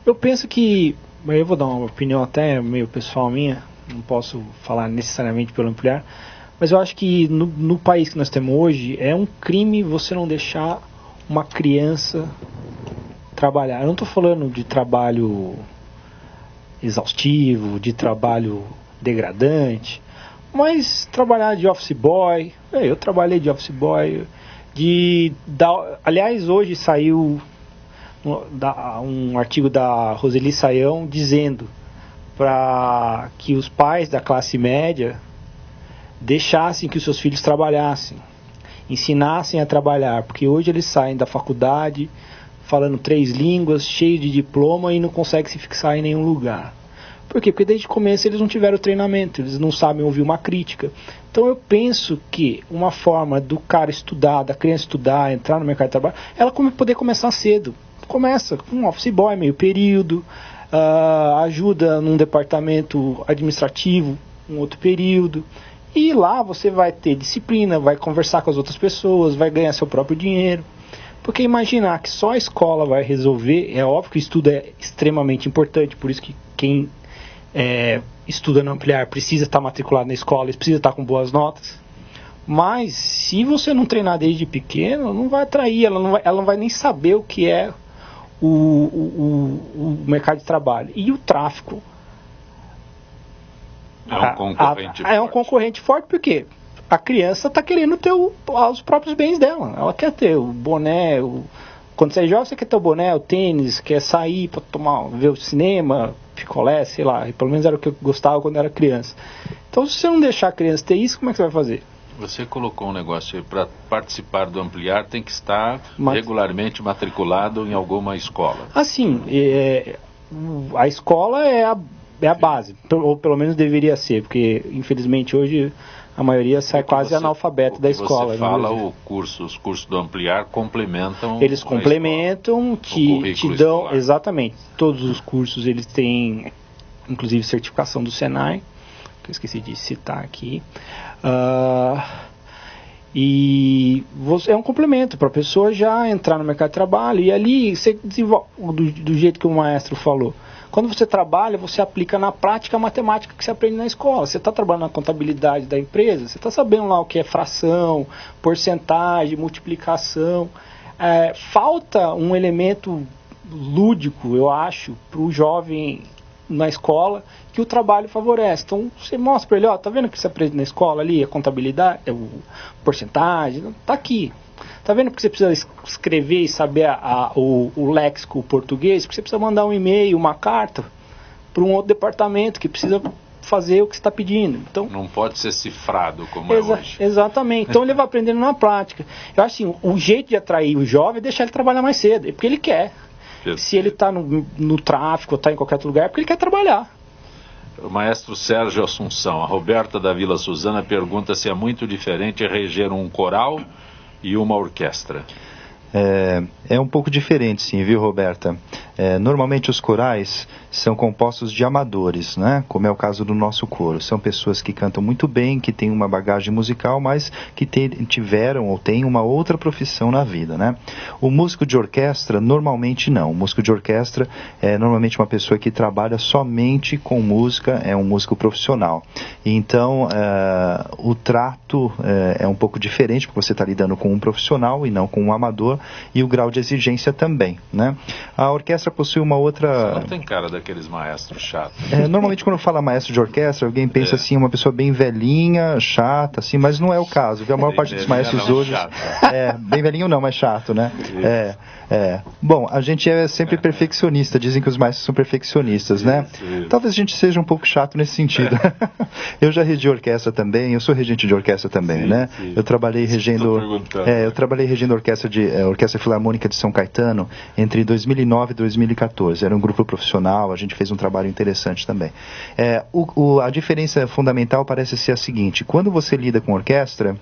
Eu penso que, eu vou dar uma opinião até meio pessoal minha, não posso falar necessariamente pelo Ampliar, mas eu acho que no país que nós temos hoje, é um crime você não deixar uma criança trabalhar. Eu não estou falando de trabalho exaustivo, de trabalho degradante, mas trabalhar de office boy. Eu trabalhei de office boy. Aliás, hoje saiu um artigo da Roseli Saião dizendo para que os pais da classe média deixassem que os seus filhos trabalhassem, ensinassem a trabalhar, porque hoje eles saem da faculdade falando 3 línguas, cheios de diploma, e não conseguem se fixar em nenhum lugar. Por quê? Porque desde o começo eles não tiveram treinamento, eles não sabem ouvir uma crítica. Então eu penso que uma forma do cara estudar, da criança estudar, entrar no mercado de trabalho, ela poder começar cedo. Começa com um office boy, meio período, ajuda num departamento administrativo, um outro período. E lá você vai ter disciplina, vai conversar com as outras pessoas, vai ganhar seu próprio dinheiro. Porque imaginar que só a escola vai resolver, é óbvio que o estudo é extremamente importante, por isso que quem estuda no Ampliar precisa estar matriculado na escola, precisa estar com boas notas. Mas se você não treinar desde pequeno, não vai atrair, ela não vai nem saber o que é o mercado de trabalho. E o tráfico é um concorrente forte porque a criança está querendo ter os próprios bens dela. Ela quer ter o boné, quando você é jovem você quer ter o boné, o tênis, quer sair para ver o cinema, picolé, sei lá. E pelo menos era o que eu gostava quando era criança. Então se você não deixar a criança ter isso, como é que você vai fazer? Você colocou um negócio aí, para participar do Ampliar tem que estar regularmente matriculado em alguma escola. Assim, a escola é a base, ou pelo menos deveria ser, porque infelizmente hoje a maioria sai quase analfabeto da escola. Você fala, os cursos do Ampliar complementam. Eles complementam, te dão, escolar. Exatamente. Todos os cursos eles têm, inclusive certificação do Senai, que eu esqueci de citar aqui. E é um complemento para a pessoa já entrar no mercado de trabalho. E ali você desenvolve do jeito que o maestro falou. Quando você trabalha, você aplica na prática a matemática que você aprende na escola. Você está trabalhando na contabilidade da empresa, você está sabendo lá o que é fração, porcentagem, multiplicação. Falta um elemento lúdico, eu acho, para o jovem na escola, que o trabalho favorece. Então, você mostra para ele, tá vendo o que você aprende na escola ali, a contabilidade, porcentagem, tá aqui. Tá vendo porque você precisa escrever e saber o léxico português? Porque você precisa mandar um e-mail, uma carta para um outro departamento que precisa fazer o que você está pedindo. Então, não pode ser cifrado como é hoje. Exatamente. Então ele vai aprendendo na prática. Eu acho assim, o jeito de atrair o jovem é deixar ele trabalhar mais cedo, é porque ele quer. Se ele está no tráfico, está em qualquer outro lugar, é porque ele quer trabalhar. O maestro Sérgio Assunção, a Roberta da Vila Suzana pergunta se é muito diferente reger um coral e uma orquestra. É um pouco diferente, sim, viu, Roberta? Normalmente os corais são compostos de amadores, né? Como é o caso do nosso coro. São pessoas que cantam muito bem, que têm uma bagagem musical, mas que tiveram ou têm uma outra profissão na vida, né? O músico de orquestra, normalmente não. O músico de orquestra é normalmente uma pessoa que trabalha somente com música, é um músico profissional. Então, o trato é um pouco diferente, porque você está lidando com um profissional e não com um amador, e o grau de exigência também, né? A orquestra possui uma outra... Você não tem cara daqueles maestros chatos. Normalmente quando fala maestro de orquestra, alguém pensa assim, uma pessoa bem velhinha, chata, assim, mas não é o caso, viu? A maior parte dos maestros hoje... bem velhinho não, mas chato, né? Bom, a gente é sempre perfeccionista, dizem que os maestros são perfeccionistas, né? Talvez a gente seja um pouco chato nesse sentido. Eu já regi orquestra também, eu sou regente de orquestra também, né? Eu trabalhei regendo a Orquestra Filarmônica de São Caetano entre 2009 e 2014. Era um grupo profissional, a gente fez um trabalho interessante também. A diferença fundamental parece ser a seguinte: quando você lida com orquestra,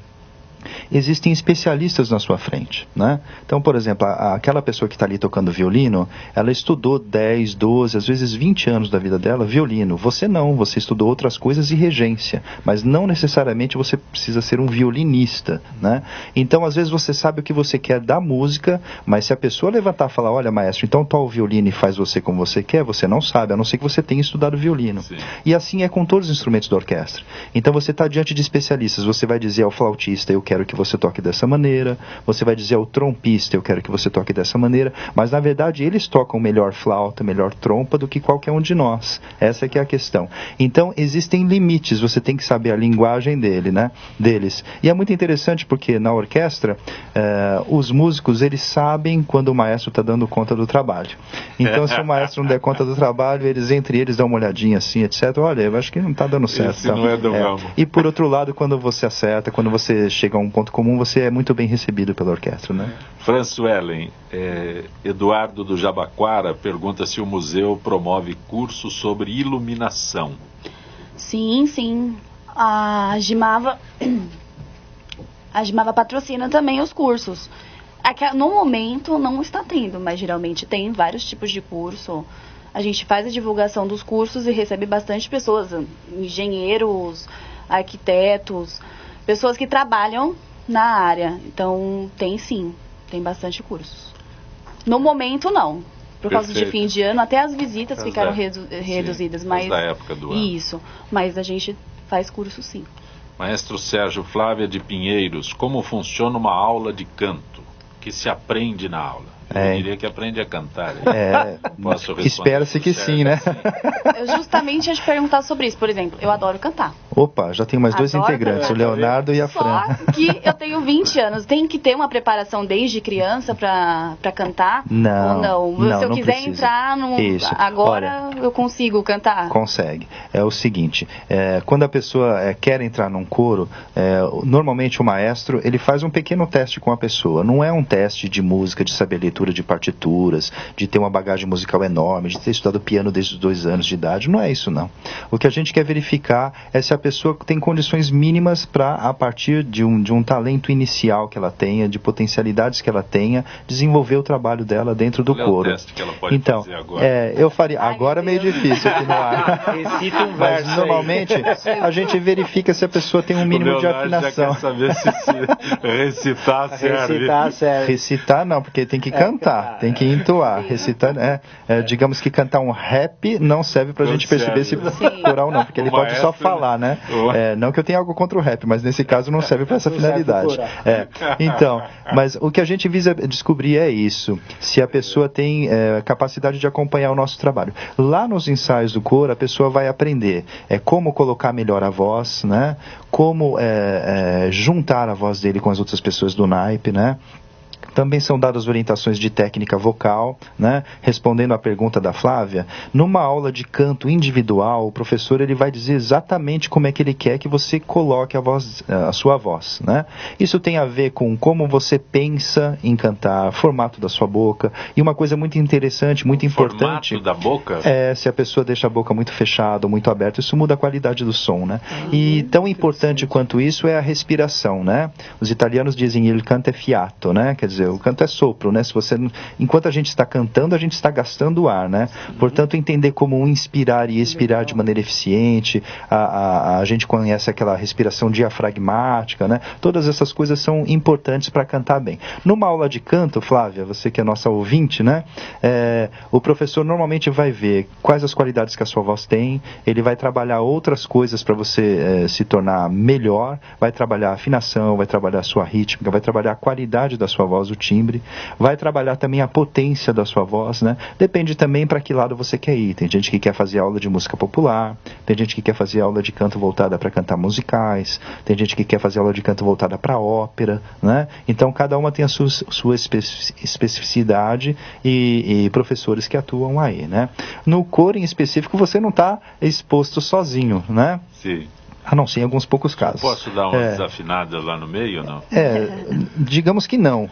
existem especialistas na sua frente, né? Então, por exemplo, aquela pessoa que está ali tocando violino, ela estudou 10, 12, às vezes 20 anos da vida dela violino. Você não, você estudou outras coisas e regência, mas não necessariamente você precisa ser um violinista, né? Então, às vezes você sabe o que você quer da música, mas se a pessoa levantar e falar, olha, maestro, então toca o violino e faz você como você quer, você não sabe, a não ser que você tenha estudado violino. Sim. E assim é com todos os instrumentos da orquestra. Então, você está diante de especialistas, você vai dizer ao flautista, eu quero que você toque dessa maneira, você vai dizer ao trompista, eu quero que você toque dessa maneira, mas na verdade eles tocam melhor flauta, melhor trompa do que qualquer um de nós. Essa é que é a questão. Então existem limites, você tem que saber a linguagem deles. E é muito interessante porque na orquestra, os músicos, eles sabem quando o maestro está dando conta do trabalho. Então se o maestro não der conta do trabalho, entre eles dão uma olhadinha assim, etc. Olha, eu acho que não está dando certo. Esse não é do ramo. E por outro lado, quando você acerta, quando você chega a um ponto comum, você é muito bem recebido pela orquestra, né? Françoelen, Eduardo do Jabaquara pergunta se o museu promove cursos sobre iluminação. Sim. A Gimava patrocina também os cursos. No momento não está tendo, mas geralmente tem vários tipos de curso. A gente faz a divulgação dos cursos e recebe bastante pessoas, engenheiros, arquitetos, pessoas que trabalham na área. Então, tem sim. Tem bastante cursos. No momento, não. Por causa de fim de ano, até as visitas ficaram reduzidas. Mas da época do ano. Isso. Mas a gente faz curso, sim. Maestro Sérgio Flávia de Pinheiros, como funciona uma aula de canto? Que se aprende na aula? Eu diria que aprende a cantar. Espera-se que sim, né? Eu justamente ia te perguntar sobre isso. Por exemplo, eu adoro cantar. Opa, já tem mais dois integrantes, o Leonardo e a Fran. Só que eu tenho 20 anos. Tem que ter uma preparação desde criança pra cantar? Não. Ou não? Se eu quiser precisa. Entrar agora, eu consigo cantar? Consegue. É o seguinte, quando a pessoa quer entrar num coro, normalmente o maestro, ele faz um pequeno teste com a pessoa. Não é um teste de música, de saber leitura de partituras, de ter uma bagagem musical enorme, de ter estudado piano desde os 2 anos de idade. Não é isso, não. O que a gente quer verificar é se a pessoa tem condições mínimas para, a partir de um talento inicial que ela tenha, de potencialidades que ela tenha, desenvolver o trabalho dela dentro do coro. É o teste que ela pode fazer agora. Eu faria. Agora é meio difícil aqui no ar. Mas normalmente a gente verifica se a pessoa tem um mínimo de afinação. Já quer saber se recitar serve. Recitar não, porque tem que cantar, tem que entoar. Recitar, digamos que cantar um rap não serve pra gente perceber se coral ou não, porque ele pode só falar, né? Não que eu tenha algo contra o rap, mas nesse caso não serve para essa finalidade. Então, mas o que a gente visa descobrir é isso, se a pessoa tem capacidade de acompanhar o nosso trabalho. Lá nos ensaios do coro, a pessoa vai aprender como colocar melhor a voz, né? Como juntar a voz dele com as outras pessoas do naipe, né? Também são dadas orientações de técnica vocal, né? Respondendo à pergunta da Flávia, numa aula de canto individual, o professor ele vai dizer exatamente como é que ele quer que você coloque a sua voz, né? Isso tem a ver com como você pensa em cantar, formato da sua boca, e uma coisa muito interessante, muito importante... Formato da boca? Se a pessoa deixa a boca muito fechada ou muito aberta, isso muda a qualidade do som, né? E tão importante quanto isso é a respiração, né? Os italianos dizem il canto è fiato, né? Quer dizer, o canto é sopro, né? Enquanto a gente está cantando, a gente está gastando o ar, né? Portanto, entender como inspirar e expirar de maneira eficiente, a gente conhece aquela respiração diafragmática, né? Todas essas coisas são importantes para cantar bem. Numa aula de canto, Flávia, você que é nossa ouvinte, né? O professor normalmente vai ver quais as qualidades que a sua voz tem, ele vai trabalhar outras coisas para você se tornar melhor, vai trabalhar a afinação, vai trabalhar a sua rítmica, vai trabalhar a qualidade da sua voz, o timbre, vai trabalhar também a potência da sua voz, né? Depende também para que lado você quer ir. Tem gente que quer fazer aula de música popular, tem gente que quer fazer aula de canto voltada para cantar musicais, tem gente que quer fazer aula de canto voltada para ópera, né? Então cada uma tem a sua especificidade e professores que atuam aí, né? No coro em específico você não está exposto sozinho, né? Sim. A não ser em alguns poucos casos. Posso dar uma desafinada lá no meio ou não? Digamos que não.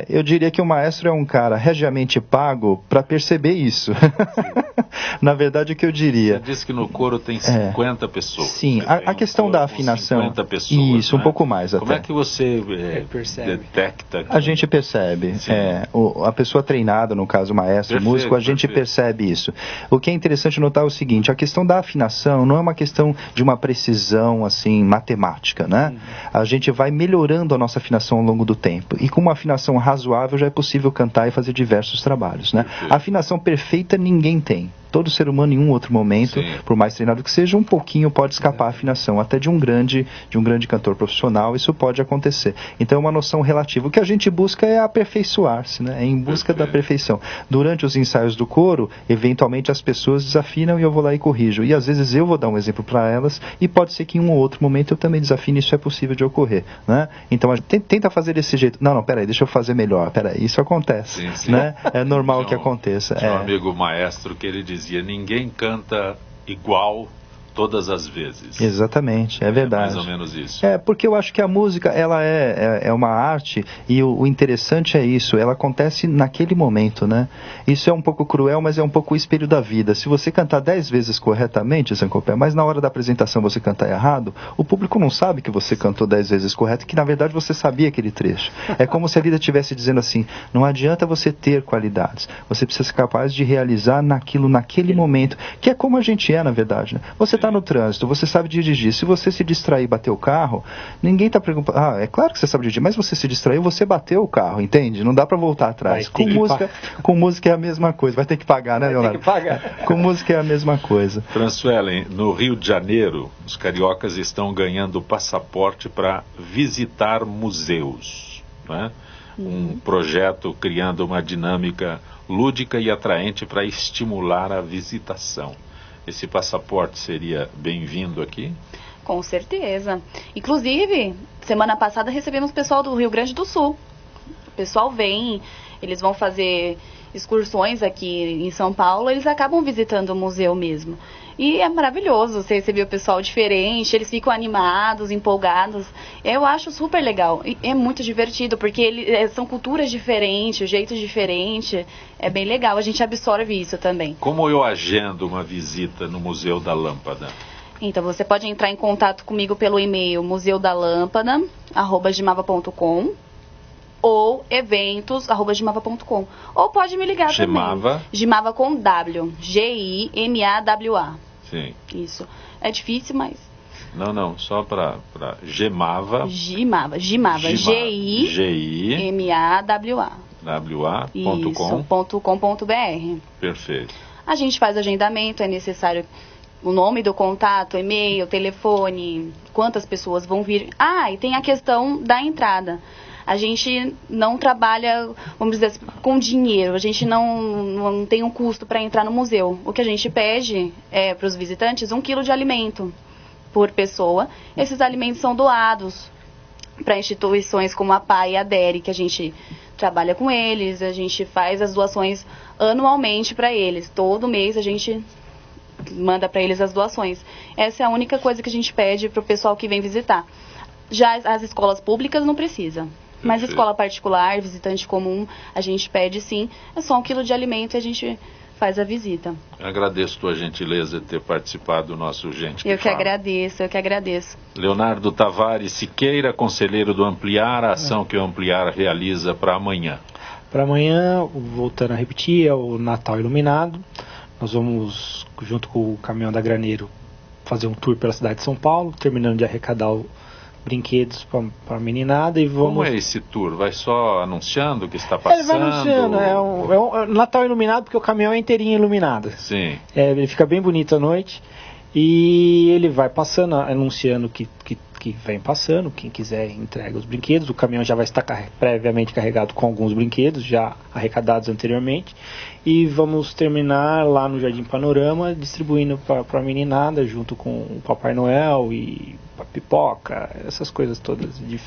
Eu diria que o maestro é um cara regiamente pago para perceber isso. Na verdade, o que eu diria... Você disse que no coro tem 50 pessoas. Sim, a questão da afinação... 50 pessoas, isso, né? Um pouco mais até. Como é que você detecta? A gente percebe. A pessoa treinada, no caso o maestro, o músico, a gente percebe isso. O que é interessante notar é o seguinte, a questão da afinação não é uma questão de uma precisão assim, matemática, né? A gente vai melhorando a nossa afinação ao longo do tempo. E com uma afinação razoável já é possível cantar e fazer diversos trabalhos, né? A afinação perfeita ninguém tem. Todo ser humano em um outro momento, por mais treinado que seja, um pouquinho pode escapar a afinação, até de um grande cantor profissional, isso pode acontecer. Então é uma noção relativa. O que a gente busca é aperfeiçoar-se, né? É em busca da perfeição. Durante os ensaios do coro, eventualmente as pessoas desafinam e eu vou lá e corrijo. E às vezes eu vou dar um exemplo para elas e pode ser que em um ou outro momento eu também desafine, isso é possível de ocorrer, né? Então a gente tenta fazer desse jeito. Não, peraí, deixa eu fazer melhor. Peraí, isso acontece, né? É normal que aconteça. Tinha um amigo maestro que ele dizia, ninguém canta igual todas as vezes. Exatamente, é verdade. Mais ou menos isso. Porque eu acho que a música, ela é uma arte e o interessante é isso, ela acontece naquele momento, né? Isso é um pouco cruel, mas é um pouco o espelho da vida. Se você cantar 10 vezes corretamente, Sancopé, mas na hora da apresentação você cantar errado, o público não sabe que você cantou 10 vezes correto, que na verdade você sabia aquele trecho. É como se a vida estivesse dizendo assim, não adianta você ter qualidades, você precisa ser capaz de realizar naquele momento, que é como a gente na verdade, né? Você está no trânsito, você sabe dirigir. Se você se distrair e bater o carro, ninguém está preocupado. É claro que você sabe dirigir, mas você se distraiu, você bateu o carro, entende? Não dá para voltar atrás. Com música é a mesma coisa. Vai ter que pagar, né, Leonardo? Vai ter que pagar. Com música é a mesma coisa. Françoelen, no Rio de Janeiro, os cariocas estão ganhando passaporte para visitar museus, né? Um projeto criando uma dinâmica lúdica e atraente para estimular a visitação. Esse passaporte seria bem-vindo aqui? Com certeza. Inclusive, semana passada recebemos o pessoal do Rio Grande do Sul. O pessoal vem, eles vão fazer excursões aqui em São Paulo, eles acabam visitando o museu mesmo. E é maravilhoso você receber o pessoal diferente, eles ficam animados, empolgados. Eu acho super legal. E é muito divertido, porque são culturas diferentes, jeitos diferentes. É bem legal, a gente absorve isso também. Como eu agendo uma visita no Museu da Lâmpada? Então, você pode entrar em contato comigo pelo e-mail museudalampada@gmava.com ou eventos@gmava.com. Ou pode me ligar Gimava. também. Gimava com W. G-I-M-A-W-A. Sim. Isso. É difícil, mas... Não, só para Gimava. Gimava. G-I-M-A-W-A. wa.com.br. Perfeito. A gente faz agendamento, é necessário o nome do contato, e-mail, telefone, quantas pessoas vão vir. E tem a questão da entrada. A gente não trabalha, vamos dizer assim, com dinheiro. A gente não tem um custo para entrar no museu. O que a gente pede é para os visitantes 1 quilo de alimento por pessoa. Esses alimentos são doados para instituições como a PAI e a DERE, que a gente trabalha com eles. A gente faz as doações anualmente para eles. Todo mês a gente manda para eles as doações. Essa é a única coisa que a gente pede para o pessoal que vem visitar. Já as escolas públicas não precisa. Mas escola particular, visitante comum, a gente pede sim. É só 1 quilo de alimento e a gente faz a visita. Agradeço tua gentileza de ter participado do nosso Gente que Eu que agradeço. Leonardo Tavares Siqueira, conselheiro do Ampliar, a ação que o Ampliar realiza para amanhã. Para amanhã, voltando a repetir, é o Natal Iluminado. Nós vamos, junto com o caminhão da Graneiro, fazer um tour pela cidade de São Paulo, terminando de arrecadar brinquedos para a meninada e vamos... Como é esse tour? Vai só anunciando o que está passando? Ele vai anunciando, é um Natal iluminado, porque o caminhão é inteirinho iluminado. Sim. Ele fica bem bonito à noite e ele vai passando, anunciando que vem passando, quem quiser entrega os brinquedos. O caminhão já vai estar previamente carregado com alguns brinquedos já arrecadados anteriormente e vamos terminar lá no Jardim Panorama distribuindo para a meninada junto com o Papai Noel e a pipoca, essas coisas todas de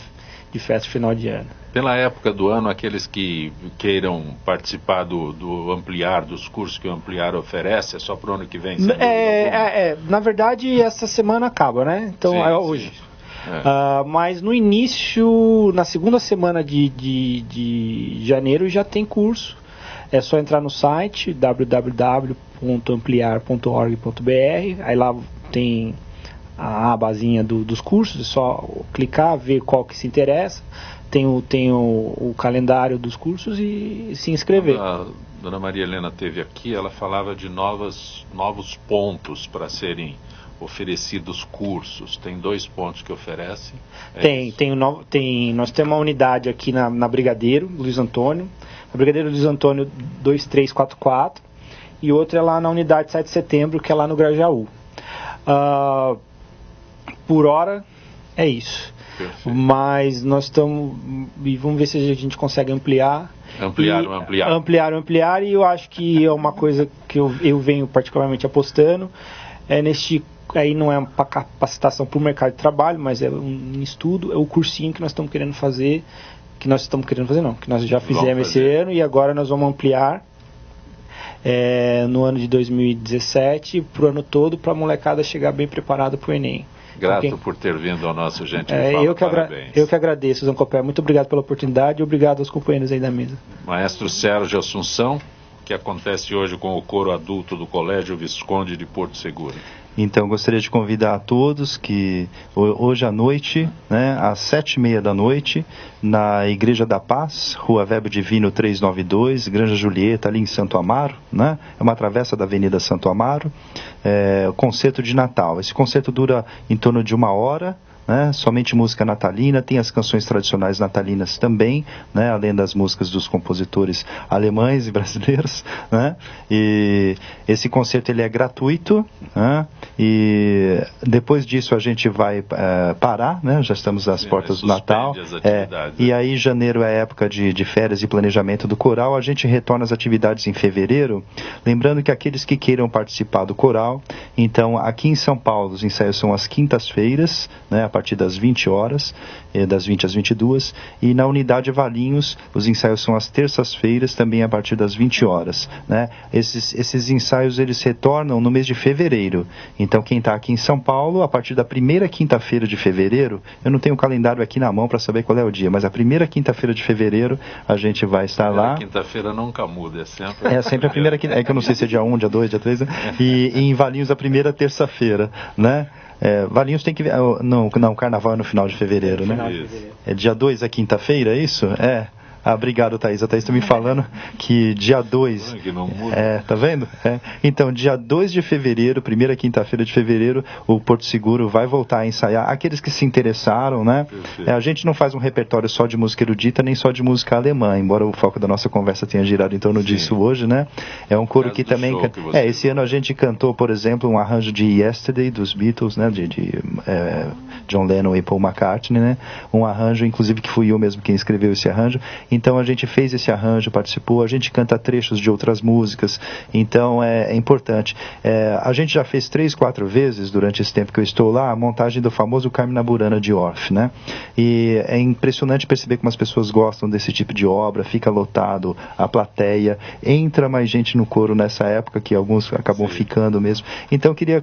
festa final de ano. Pela época do ano, aqueles que queiram participar do Ampliar, dos cursos que o Ampliar oferece, é só para o ano que vem? Na verdade, essa semana acaba, né? Então sim, é hoje. Mas no início, na segunda semana de janeiro já tem curso. É só entrar no site www.ampliar.org.br. Aí lá tem a abazinha dos cursos, é só clicar, ver qual que se interessa. Tem o calendário dos cursos e se inscrever. Dona Maria Helena esteve aqui, ela falava de novos pontos para serem oferecidos cursos. Tem 2 pontos que oferecem? Nós temos uma unidade aqui na Brigadeiro Luiz Antônio, na Brigadeiro Luiz Antônio 2344, e outra é lá na unidade 7 de setembro, que é lá no Grajaú. Por hora é isso. Perfeito. Mas nós estamos e vamos ver se a gente consegue ampliar, e eu acho que é uma coisa que eu venho particularmente apostando aí não é uma capacitação para o mercado de trabalho, mas é um estudo, é o cursinho que nós estamos querendo fazer, que nós já fizemos esse ano, e agora nós vamos ampliar no ano de 2017 para o ano todo, para a molecada chegar bem preparada para o Enem. Grato por ter vindo ao nosso Gente que Fala. Parabéns. Eu que agradeço, Zancopé. Muito obrigado pela oportunidade e obrigado aos companheiros aí da mesa. Maestro Sérgio Assunção, o que acontece hoje com o coro adulto do Colégio Visconde de Porto Seguro? Então, gostaria de convidar a todos que hoje à noite, né, às 7h30 da noite, na Igreja da Paz, Rua Verbo Divino 392, Granja Julieta, ali em Santo Amaro, né? É uma travessa da Avenida Santo Amaro, o concerto de Natal. Esse concerto dura em torno de 1 hora, né? Somente música natalina, tem as canções tradicionais natalinas também, né? Além das músicas dos compositores alemães e brasileiros, né? E esse concerto ele é gratuito, né? E depois disso a gente vai parar, né? Já estamos às portas do Natal, e aí janeiro é época de férias e planejamento do coral. A gente retorna às atividades em fevereiro, lembrando que aqueles que queiram participar do coral, então aqui em São Paulo os ensaios são às quintas-feiras, né? A partir das 20 horas, das 20 às 22, e na unidade Valinhos os ensaios são às terças-feiras, também a partir das 20 horas, né? Esses ensaios eles retornam no mês de fevereiro. Então quem está aqui em São Paulo, a partir da primeira quinta-feira de fevereiro, eu não tenho o calendário aqui na mão para saber qual é o dia, mas a primeira quinta-feira de fevereiro a gente vai estar lá. A quinta-feira nunca muda, é sempre a primeira quinta, é que eu não sei se é dia 1, dia 2, dia 3, né? E em Valinhos a primeira terça-feira, né? Valinhos tem que ver. Não, o carnaval é no final de fevereiro, né? É dia 2 é quinta-feira, é isso? Obrigado, Thaís. A Thaís está me falando que dia 2... tá vendo? Então, dia 2 de fevereiro, primeira quinta-feira de fevereiro, o Porto Seguro vai voltar a ensaiar. Aqueles que se interessaram, né? A gente não faz um repertório só de música erudita, nem só de música alemã, embora o foco da nossa conversa tenha girado em torno disso hoje, né? É um coro que também... esse ano a gente cantou, por exemplo, um arranjo de Yesterday, dos Beatles, né? De John Lennon e Paul McCartney, né? Um arranjo, inclusive, que fui eu mesmo quem escreveu esse arranjo. Então a gente fez esse arranjo, participou, a gente canta trechos de outras músicas, então é importante. A gente já fez 3, 4 vezes durante esse tempo que eu estou lá a montagem do famoso Carmina Burana de Orff, né? E é impressionante perceber como as pessoas gostam desse tipo de obra, fica lotado a plateia, entra mais gente no coro nessa época, que alguns acabam ficando mesmo. Então eu queria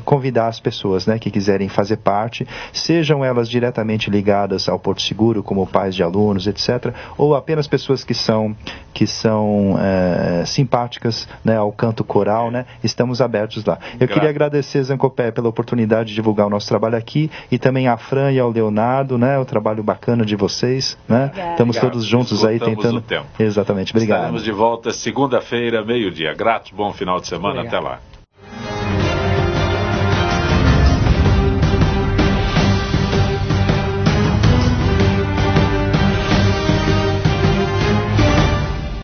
convidar as pessoas, né, que quiserem fazer parte, sejam elas diretamente ligadas ao Porto Seguro, como pais de alunos, etc., ou apenas pessoas que são simpáticas, né, ao canto coral, né? Estamos abertos lá. Eu queria agradecer, Zancopé, pela oportunidade de divulgar o nosso trabalho aqui, e também a Fran e ao Leonardo, né? O trabalho bacana de vocês, né? Estamos todos juntos aí tentando... Exatamente, obrigado. Estaremos de volta segunda-feira, meio-dia. Gratos, bom final de semana, até lá.